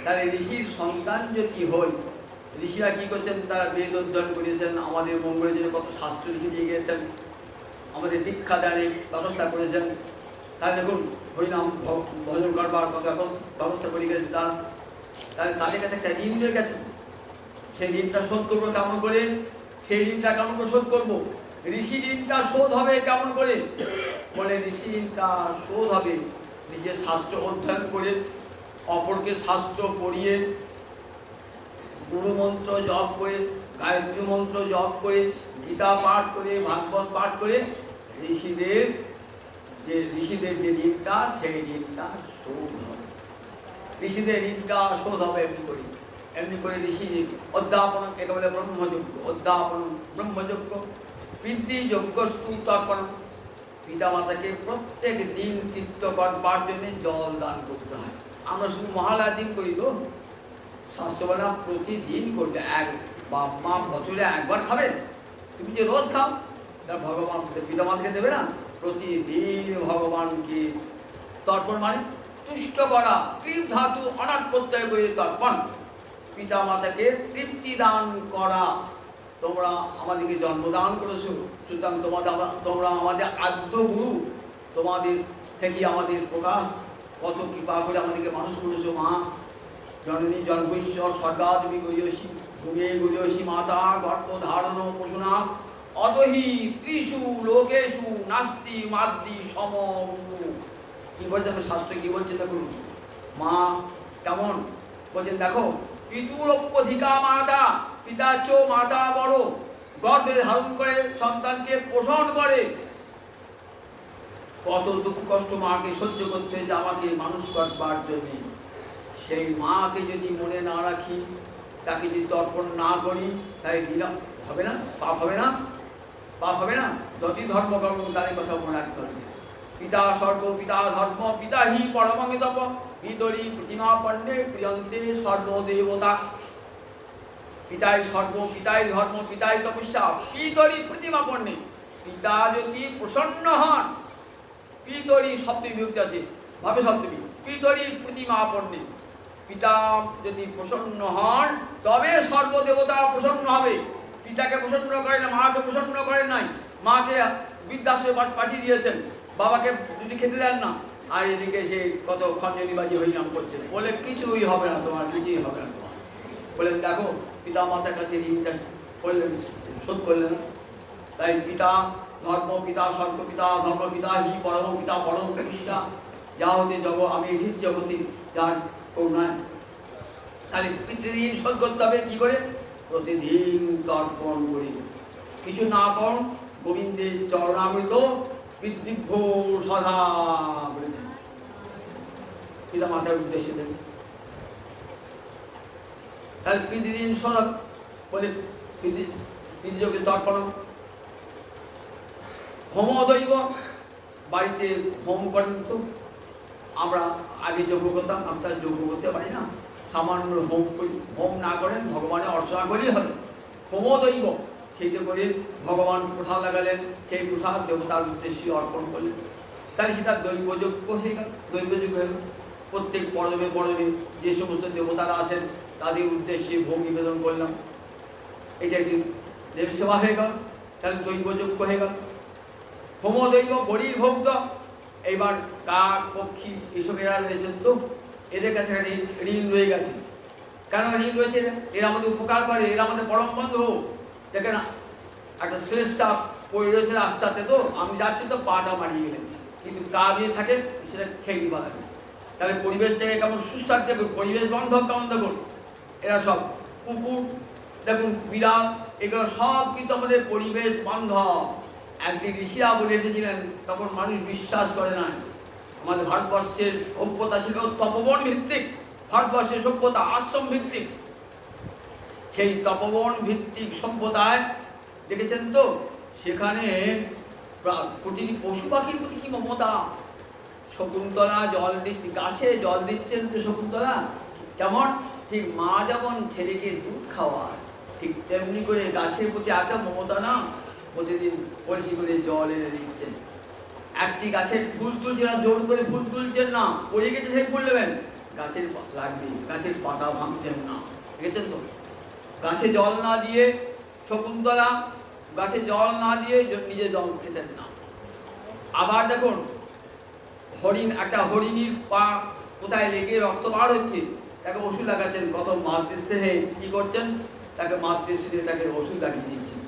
তাহলে ঋষির সন্তান যদি হই, ঋষিরা কী করছেন? তারা বেদ অধ্যয়ন করেছেন, আমাদের মঙ্গলের জন্য কত শাস্ত্র লিখে গিয়েছেন, আমাদের দীক্ষা দানের ব্যবস্থা করেছেন। তাহলে দেখুন হরিনাম ভজন করবার কত ব্যবস্থা করে গেছেন তারা। তাহলে তাদের কাছে একটা ঋণ হয়ে গেছে, সেই ঋণটা শোধ করবো কেমন করে? সেই ঋণটা কেমন করে শোধ করবো? ঋষি ঋণটা শোধ হবে কেমন করে? বলে ঋষি ঋণটা শোধ হবে নিজের শাস্ত্র অধ্যয়ন করে, অপরকে শাস্ত্র পড়িয়ে, গুরুমন্ত্র জপ করে, গায়ত্রী মন্ত্র জপ করে, গীতা পাঠ করে, ভাগবত পাঠ করে ঋষিদের যে ঋণটা, সেই ঋণটা শোধ হবে। ঋষিদের ঋণটা শোধ হবে এমনি করে ঋষি অধ্যাপন, একে বলে ব্রহ্মযজ্ঞ, অধ্যাপন ব্রহ্মযজ্ঞ, পিতৃযজ্ঞ স্তুতর্পণ, পিতা মাতাকে প্রত্যেক দিন তৃপ্ত করবার জন্য জল দান করতে হয়। আমরা শুধু মহালয়ার দিন করি তো, শাস্ত্র বলে না প্রতিদিন করবে। বাপ মা বছরে একবার খাবে, তুমি যে রোজ খাও, তা ভগবান পিতা মাতাকে দেবে না? প্রতিদিন ভগবানকে তর্পণ মানে তুষ্ট করা, তৃপ ধাতু অনাট প্রত্যয় করে তর্পণ, পিতা মাতাকে তৃপ্তি দান করা। তোমরা আমাদেরকে জন্মদান করেছো, সুতরাং তোমরা আমাদের আদ্য গুরু, তোমাদের থেকে আমাদের প্রকাশ, কত কৃপা করে আমাদেরকে মানুষ করেছো। মা জননী জন্মৈশ্বর স্বর্গাদেবী গরিয়সী, ভূমে গরিয়সী মাতা গর্ভধারণ পশুনা, অতহি ত্রিষু লোকেশু নাস্তি মাদ্দি সম। কি বলছে শাস্ত্রে? কি বলছে দেখুন, মা কেমন বলছেন দেখো, পিতুরোপধিকা মাতা, পিতা চো মাতা বড়, গর্ভে ধারণ করে সন্তানকে পোষণ করে। কত দুঃখ কষ্ট মাকে সহ্য করতে যে আমাকে মানুষ করবার জন্য। সেই মাকে যদি মনে না রাখি, তাকে যদি তর্পণ না করি, তাই দিলাম হবে না? পাপ হবে না? পাপ হবে না? যতই ধর্ম কর্ম তাদের কথা মনে রাখতে হবে। পিতা সর্ব পিতা ধর্ম, পিতা হি পরমমিতপ, ভিতরি প্রতিমা পণ্ডে প্রিয়ন্তে সর্বদেবতা। পিতাই সর্ব, পিতাই ধর্ম, পিতাই তপস্যা, পিতরি প্রতিমা পণ্ডে। পিতা যদি প্রসন্ন হন, পিতরি সপ্তমী বিভক্তি আছে, ভাবে সপ্তমী, পিতরি প্রতিমা পণ্ডে। পিতা যদি প্রসন্ন হন তবে সর্বদেবতা প্রসন্ন হবে। পিতাকে প্রসন্ন করেন না, মাকে প্রসন্ন করেন নাই। মাকে বৃদ্ধাশ্রমে পাঠিয়ে দিয়েছেন, বাবাকে যদি খেতে দেন না, আর এদিকে সে কত খঞ্জনিবাজি হরিনাম করছে, বলে কিছুই হবে না তোমার, কিছুই হবে না তোমার। বলেন দেখো পিতা মাতার কাছে ঋণটা করলেন, শোধ করলেন না। তাই পিতা ধর্ম পিতা স্বর্গ পিতা ধর্ম পিতা হি পরম পিতা পরম পুরুষা যা হতে আমি এসেছি জগতে যার করুণায়। তাহলে পিতৃঋণ শোধ করতে হবে কি করে? প্রতিদিন তর্পণ করি, কিছু না কর গোবিন্দের চরণামৃত বিদ্বিঘ্ন সদা বলে দেন পিতা মাতার উদ্দেশ্যে দেন। তাহলে পিতৃঋণ সদা বলে পিতৃযোগে তর্পণ। হোমদৈব বাড়িতে হোম করেন তো, আমরা আগে যজ্ঞ করতাম, আমরা যজ্ঞ করতে পারি না, সামান্য হোম করি। হোম না করেন ভগবানের অর্চনা করলেই হবে। হোমদৈব সেইটা করে ভগবান প্রসাদ লাগালেন, সেই প্রসাদ দেবতার উদ্দেশ্যে অর্পণ করলেন। তাই সেটা দৈবযজ্ঞ হয়ে গেল, দৈবযজ্ঞ হয়ে গেল। প্রত্যেক পরবে পরবে যে সমস্ত দেবতারা আসেন তাদের উদ্দেশ্যে ভোগ নিবেদন করলাম, এটা একটি দেব সেবা হয়ে গেল, তাহলে দৈবযজ্ঞ হয়ে গেল। হোমদৈব বলির ভোগ। এইবার কাক পক্ষী এসব এরা রয়েছেন তো, এদের কাছে ঋণ রয়ে গেছে। কেন ঋণ রয়েছে? এরা আমাদের উপকার করে, এরা আমাদের পরম বন্ধু। দেখেন একটা শ্রেষ্ঠা পড়ে রয়েছে রাস্তাতে, তো আমি যাচ্ছি তো পাটা মারিয়ে গেলেন, কিন্তু কাক যে থাকে সেটা খেয়ে দিবা লাগে। তাহলে পরিবেশটাকে কেমন সুস্থ থাকতে দেখুন, পরিবেশ বান্ধব কেমন দেখুন। এরা সব কুকুর দেখুন, বিড়াল, এগুলো সব কিন্তু আমাদের পরিবেশ বান্ধব। একদিন ঋষিরা বলে এসেছিলেন, তখন মানুষ বিশ্বাস করে না। আমাদের ভারতবর্ষের সভ্যতা ছিল তপবন ভিত্তিক, ভারতবর্ষের সভ্যতা আশ্রম ভিত্তিক। সেই তপবন ভিত্তিক সভ্যতায় দেখেছেন তো, সেখানে প্রতিটি পশু পাখির প্রতি কি মমতা। শকুন্তলা জল দিচ্ছে, গাছে জল দিচ্ছেন তো শকুন্তলা, কেমন ঠিক মা যেমন ছেলেকে দুধ খাওয়ায়, ঠিক তেমনি করে গাছের প্রতি এত মমতা না, প্রতিদিন কলসি করে জল এনে দিচ্ছেন। একটি গাছের ফুল তুলছেন, জোর করে ফুল তুলছেন না, পড়ে গেছে সেই ফুল নেবেন, গাছের লাগবে, গাছের পাতা ভাঙছেন না। দেখেছেন তো, গাছে জল না দিয়ে শকুন্তলা গাছে জল না দিয়ে নিজে জল খেতেন না। আবার দেখুন হরিণ, একটা হরিণীর পা কোথায় লেগে রক্ত বার হচ্ছে, তাকে ওষুধ লাগাচ্ছেন, কত মাতৃস্নেহে কি করছেন, তাকে মাতৃস্নেহে তাকে ওষুধ লাগিয়ে দিচ্ছেন।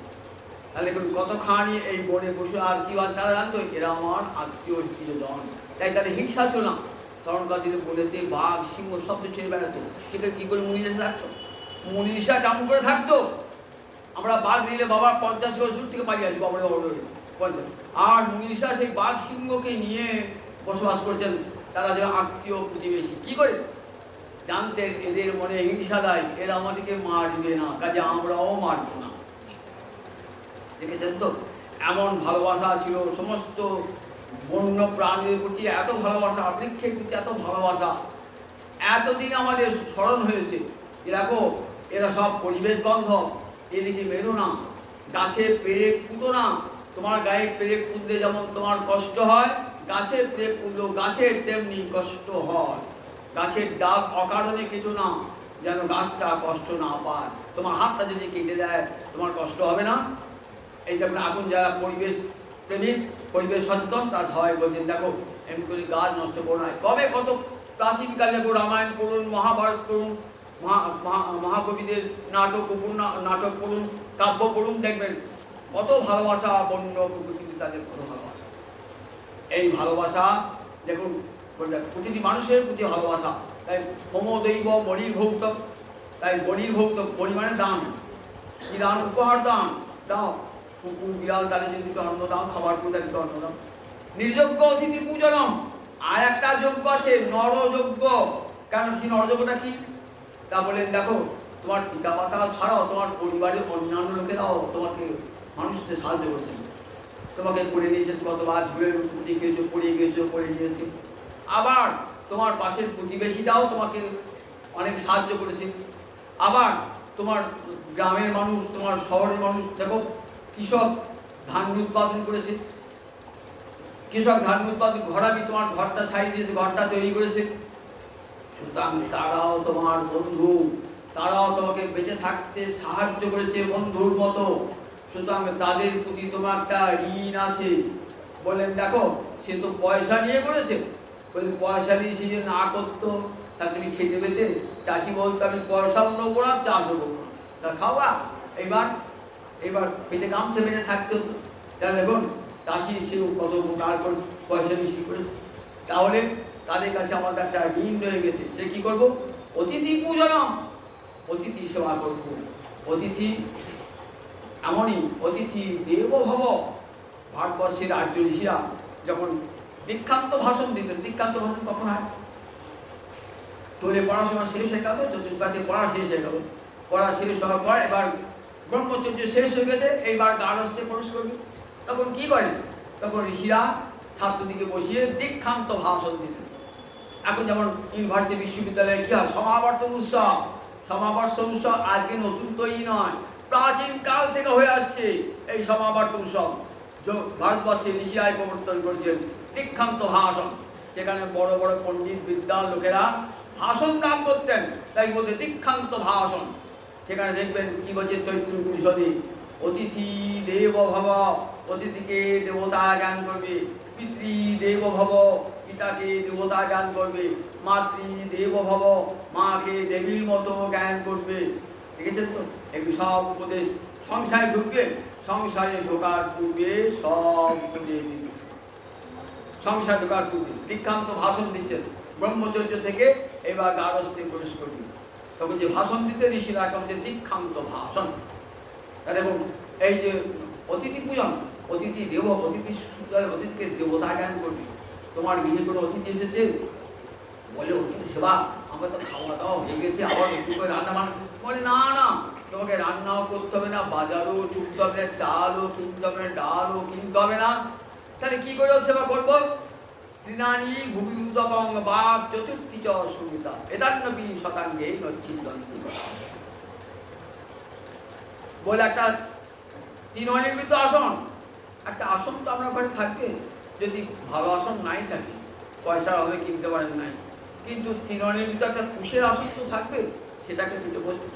তাহলে দেখুন কতখানি এই বনে পশু আর কি তারা জানতো এরা আমার আত্মীয় প্রিয়জন, তাই তাদের হিংসা ছিল না। তখনকার দিনে বলেতে বাঘ সিংহ সব তো ছেড়ে বেড়াতো, সেখানে কি করে মুনি ঋষি থাকতো, মুনি ঋষিরা কেমন করে থাকতো। আমরা বাঘ নিলে বাবা 50 বছর দূর থেকে পালিয়ে আসবো, আমরা 50, আর মুনি ঋষিরা সেই বাঘ সিংহকে নিয়ে বসবাস করছেন, তারা যেন আত্মীয় প্রতিবেশী। কি করে জানতেন এদের মনে হিংসা দেয়, এরা আমাদেরকে মারবে না, কাজে আমরাও মারবো না। দেখেছেন তো, এমন ভালোবাসা ছিল সমস্ত বন্য প্রাণীর প্রতি, এত ভালোবাসা, বৃক্ষের প্রতি এত ভালোবাসা। এতদিন আমাদের স্মরণ হয়েছে, দেখো এরা সব পরিবেশ গন্ধ, এদিকে মেরো না, গাছে পেরে কুটো না। তোমার গায়ে পেরে কুদলে যেমন তোমার কষ্ট হয়, গাছে পেরে কুদলেও গাছের তেমনি কষ্ট হয়। গাছের ডাল অকারণে কেটো না, যেন গাছটা কষ্ট না পায়। তোমার হাতটা যদি কেটে দেয় তোমার কষ্ট হবে না। এই যেমন এখন যারা পরিবেশ প্রেমিক, পরিবেশ সচেতন, তারা সবাই বলছেন দেখো এমনি করে গাছ নষ্ট করো না। তবে কত প্রাচীনকালে রামায়ণ পড়ুন, মহাভারত পড়ুন, মহাকবিদের নাটক নাটক পড়ুন, কাব্য পড়ুন, দেখবেন কত ভালোবাসা বন্য প্রকৃতি, তাদের কত ভালোবাসা। এই ভালোবাসা দেখুন প্রতিটি মানুষের প্রতি ভালোবাসা। তাই হোমদৈব বলির্ভৌত, তাই বলির্ভৌত পরিমাণে দান, কি দান, উপহার দান দাও। কুকুর বিড়াল তাদের যদি অন্ন দাও, খাবার করে তাদেরকে অন্ন দাও। নির্যজ্ঞ অতিথি পূজনম, আর একটা যজ্ঞ আছে নরযজ্ঞ। কেন কি নরযজ্ঞটা কি? তা বলেন দেখো তোমার পিতা মাতা ছাড়াও তোমার পরিবারের অন্যান্য লোকেরাও তোমাকে মানুষকে সাহায্য করছেন, তোমাকে করে নিয়েছেন, কতবার ধুয়ে উঠে গিয়েছো, পড়ে গিয়েছো, পড়ে নিয়েছে। আবার তোমার পাশের প্রতিবেশীটাও তোমাকে অনেক সাহায্য করেছে। আবার তোমার গ্রামের মানুষ, তোমার শহরের মানুষ, দেখো কৃষক ধান উৎপাদন করেছে, কৃষক ধান উৎপাদন ঘরাবি তোমার ঘরটা ছাই দিয়েছে, ঘরটা তৈরি করেছে। সুতরাং তারাও তোমার বন্ধু, তারাও তোমাকে বেঁচে থাকতে সাহায্য করেছে বন্ধুর মতো। সুতরাং তাদের প্রতি তোমার একটা ঋণ আছে। বলেন দেখো সে তো পয়সা নিয়ে করেছে, বলে পয়সা দিয়ে সে যে না করতো তা তুমি খেতে পেতে? চাষি বলতো আমি পয়সাও নেবো না, চাষও করবো না, তা খাওয়া। এবার পেটে গামছা বেঁধে থাকতে হতো। তাহলে দেখুন চাষি সেও কত উপকার করে, পয়সা বেশি করেছে। তাহলে তাদের কাছে আমাদের একটা ঋণ রয়ে গেছে। সে কি করবো? অতিথি পূজনম, অতিথি সেবা করবো। অতিথি এমনই, অতিথি দেব ভব। ভারতবর্ষের আর্য ঋষিরা যখন দীক্ষান্ত ভাষণ দিতেন, দীক্ষান্ত ভাষণ কখন হয়? তোলে পড়াশোনা শেষ হয়ে গেল, চতুর্থে পড়া শেষ হয়ে গেল, পড়া শেষ হওয়ার পর এবার ব্রহ্মচর্য শেষ হয়ে গেছে, এইবার গার্হস্থ্যে প্রবেশ করবে। তখন কি করে? তখন ঋষিরা ছাত্রদিকে বসিয়ে দীক্ষান্ত ভাষণ দিতেন। এখন যেমন ইউনিভার্সিটি বিশ্ববিদ্যালয়ে কি হয়? সমাবর্তন উৎসব। সমাবর্তন উৎসব আজকে নতুন তৈরি নয়, প্রাচীন কাল থেকে হয়ে আসছে এই সমাবর্তন উৎসব। ভারতবর্ষের ঋষিরাই প্রবর্তন করেছেন দীক্ষান্ত ভাষণ। সেখানে বড় বড় পণ্ডিত বিদ্যার লোকেরা ভাষণ দান করতেন, তাই বলতে দীক্ষান্ত ভাষণ। সেখানে দেখবেন কি বলছে তৈত্র উপনিষদে, অতিথি দেব ভব, অতিথিকে দেবতা জ্ঞান করবে। পিতৃ দেব ভব, পিতাকে দেবতা জ্ঞান করবে। মাতৃ দেব ভব, মাকে দেবীর মতো জ্ঞান করবে। দেখেছেন তো এগুলো সব উপদেশ। সংসারে ঢুকবে, সংসারে ঢোকার পূর্বে সব উপদেশ দিবে। সংসার ঢোকার পূর্বে দীক্ষান্ত ভাষণ দিচ্ছেন। ব্রহ্মচর্য থেকে এবার গার্হস্থ্যে প্রবেশ করবে। তখন যে ভাষণ দিতে ঋষিরা এখন যে দীক্ষান্ত ভাষণ। এবং এই যে অতিথি পূজন, অতিথি দেব, অতিথিকে দেবতা জ্ঞান করবে। তোমার গৃহে কোনো অতিথি এসেছে, বলে অতিথি সেবা, আমরা তো খাওয়া দাওয়া হয়ে গেছে, আবার একটু করে রান্না বান্না। বলে না না, তোমাকে রান্নাও করতে হবে না, বাজারও ছুটতে হবে না, চালও কিনতে হবে না, ডালও কিনতে হবে না। তাহলে কি করে সেবা করবো? তৃণানি ভূমিরুদকং বাক চতুর্থী চ সুমিতা এদান্নবি শতাঙ্গে নচ্ছিন্দন্তি। বলে একটা তৃণনির্মিত আসন, একটা আসন তো আপনার ঘরে থাকবে। যদি ভালো আসন নাই থাকে, পয়সার অভাবে কিনতে পারেন নাই, কিন্তু তৃণনির্মিত একটা কুশের আসন তো থাকবে, সেটাকে দিতে বলবে।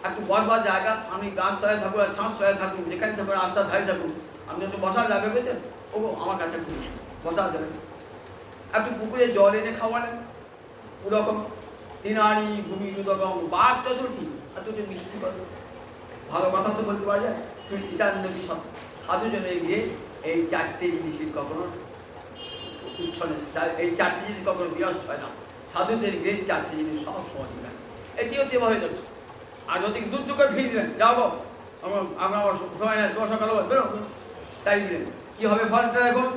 একটু বসবার জায়গা, আমি গাছ তলায় থাকুন আর ছাঁচ তলায় থাকুন, যেখানে থাকুন রাস্তার ধারে থাকুন, আপনি একটু বসার জায়গা পেয়েছেন, ও আমার কাছে একটু বসা যাবে। একটু পুকুরে জল এনে খাওয়ালেন, ওরকম তৃণানি ভূমিরুদকং বাক চতুর্থী। এত যে মিষ্টি কথা, ভালো কথা তো বলতে পারা যায়। ইতান্নবি সাধুজনে গিয়ে এই চারটে জিনিসের কখনো উচ্ছনে, এই চারটে জিনিস কখনো বিরষ্ট হয় না। সাধুদের গিয়ে চারটে জিনিস সব সহজ হয়। এটি হচ্ছে হয়ে যাচ্ছে। আর যদি দূর দূর করে ফিরে দিলেন, যাবো আমরা সময় না, তোমার সকাল বেরো, তাই দিলেন, কি হবে ফলটা? এখন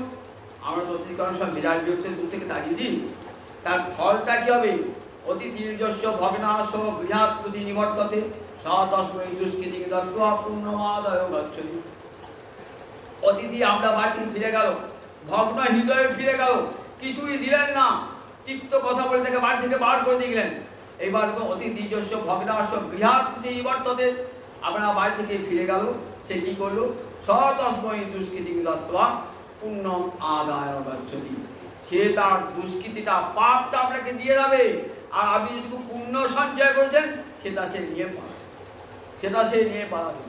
আমরা তো অতিথিকরণ সব বিরাট বিরক্তের দূর থেকে তাড়িয়ে দিই, তার ফলটা কি হবে? অতিথি নিজস্ব ভগ্নাশ গৃহাৎ প্রতি নিবর্ততে সতস্মৈ দুষ্কৃতি দত্ত্বা পূর্ণমাদায় গচ্ছতি। অতিথি আমরা বাড়ি ফিরে গেল, ভগ্ন হৃদয়ে ফিরে গেল, কিছুই দিলেন না, তিক্ত কথা বলে তাকে বাড়ি থেকে বার করে দিয়ে গেলেন। এইবার অতিথি নিজস্ব ভগ্নাশ গৃহাৎ প্রতি নিবর্ততে, আপনার বাড়ি থেকে ফিরে গেল, সে কি করলো? সতস্মৈ দুষ্কৃতি দত্ত্বা পুণ্যম আদায় গচ্ছতি। সে তার দুষ্কৃতিটা, পাপটা আপনাকে দিয়ে যাবে, আর আপনি যেটুকু পুণ্য সঞ্চয় করেছেন সেটা সে নিয়ে পালাবে।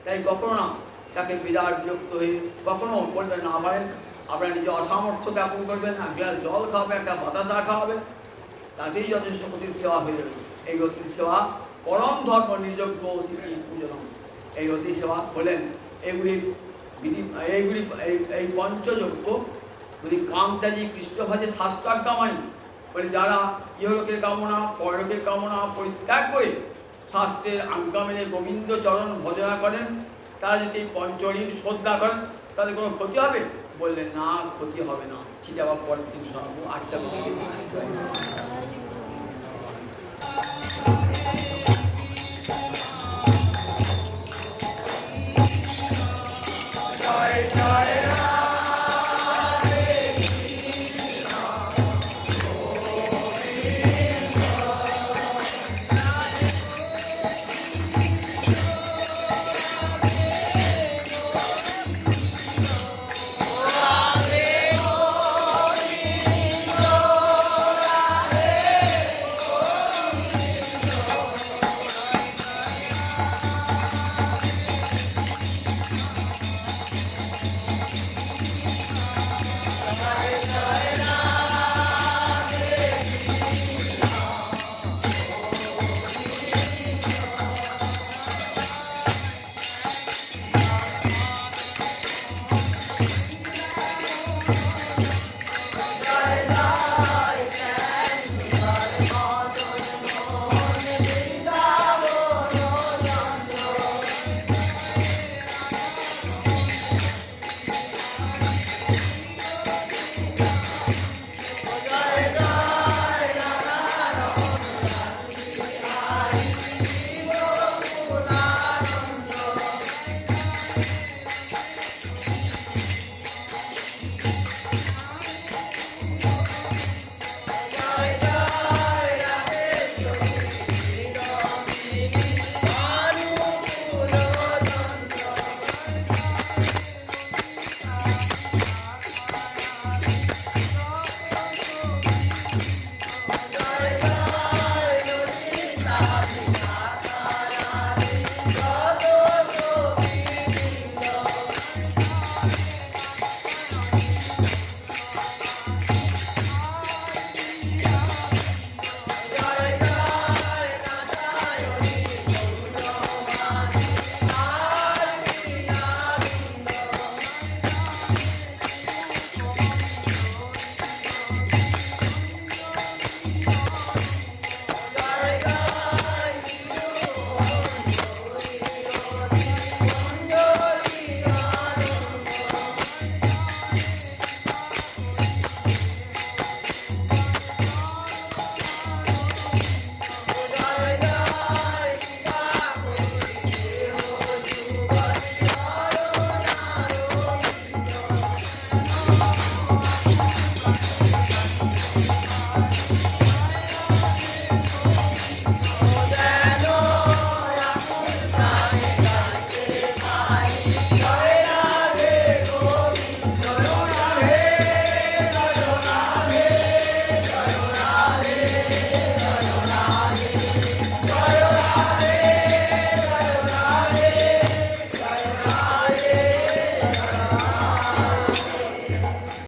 তাই কখনো না তাকে বিরাট বিরক্ত হয়ে কখনো বলবেন না পারেন, আপনার নিজে অসামর্থ্য জ্ঞাপন করবেন, এক গ্লাস জল খাওয়াবেন, একটা বাতাসা খাওয়াবেন, তাতেই যথেষ্ট অতিথি সেবা হয়ে যাবে। এই অতিথি সেবা পরম ধর্ম নির্যোগ্য অতিথি পূজন। এই অতিথি সেবা বলেন এইগুলি এই পঞ্চযজ্ঞ যদি কামত্যাজি কৃষ্ণভাজে শাস্ত্রাজ্ঞা মানি, মানে যারা ইহলোকের কামনা পরলোকের কামনা পরিত্যাগ করে শাস্ত্রের আজ্ঞা মেনে গোবিন্দ চরণ ভজনা করেন, তারা যদি পঞ্চঋণ শ্রদ্ধা করেন, তাদের কোনো ক্ষতি হবে? বললেন না, ক্ষতি হবে না। সেটা আবার পরের দিন শোনাবো। 8টা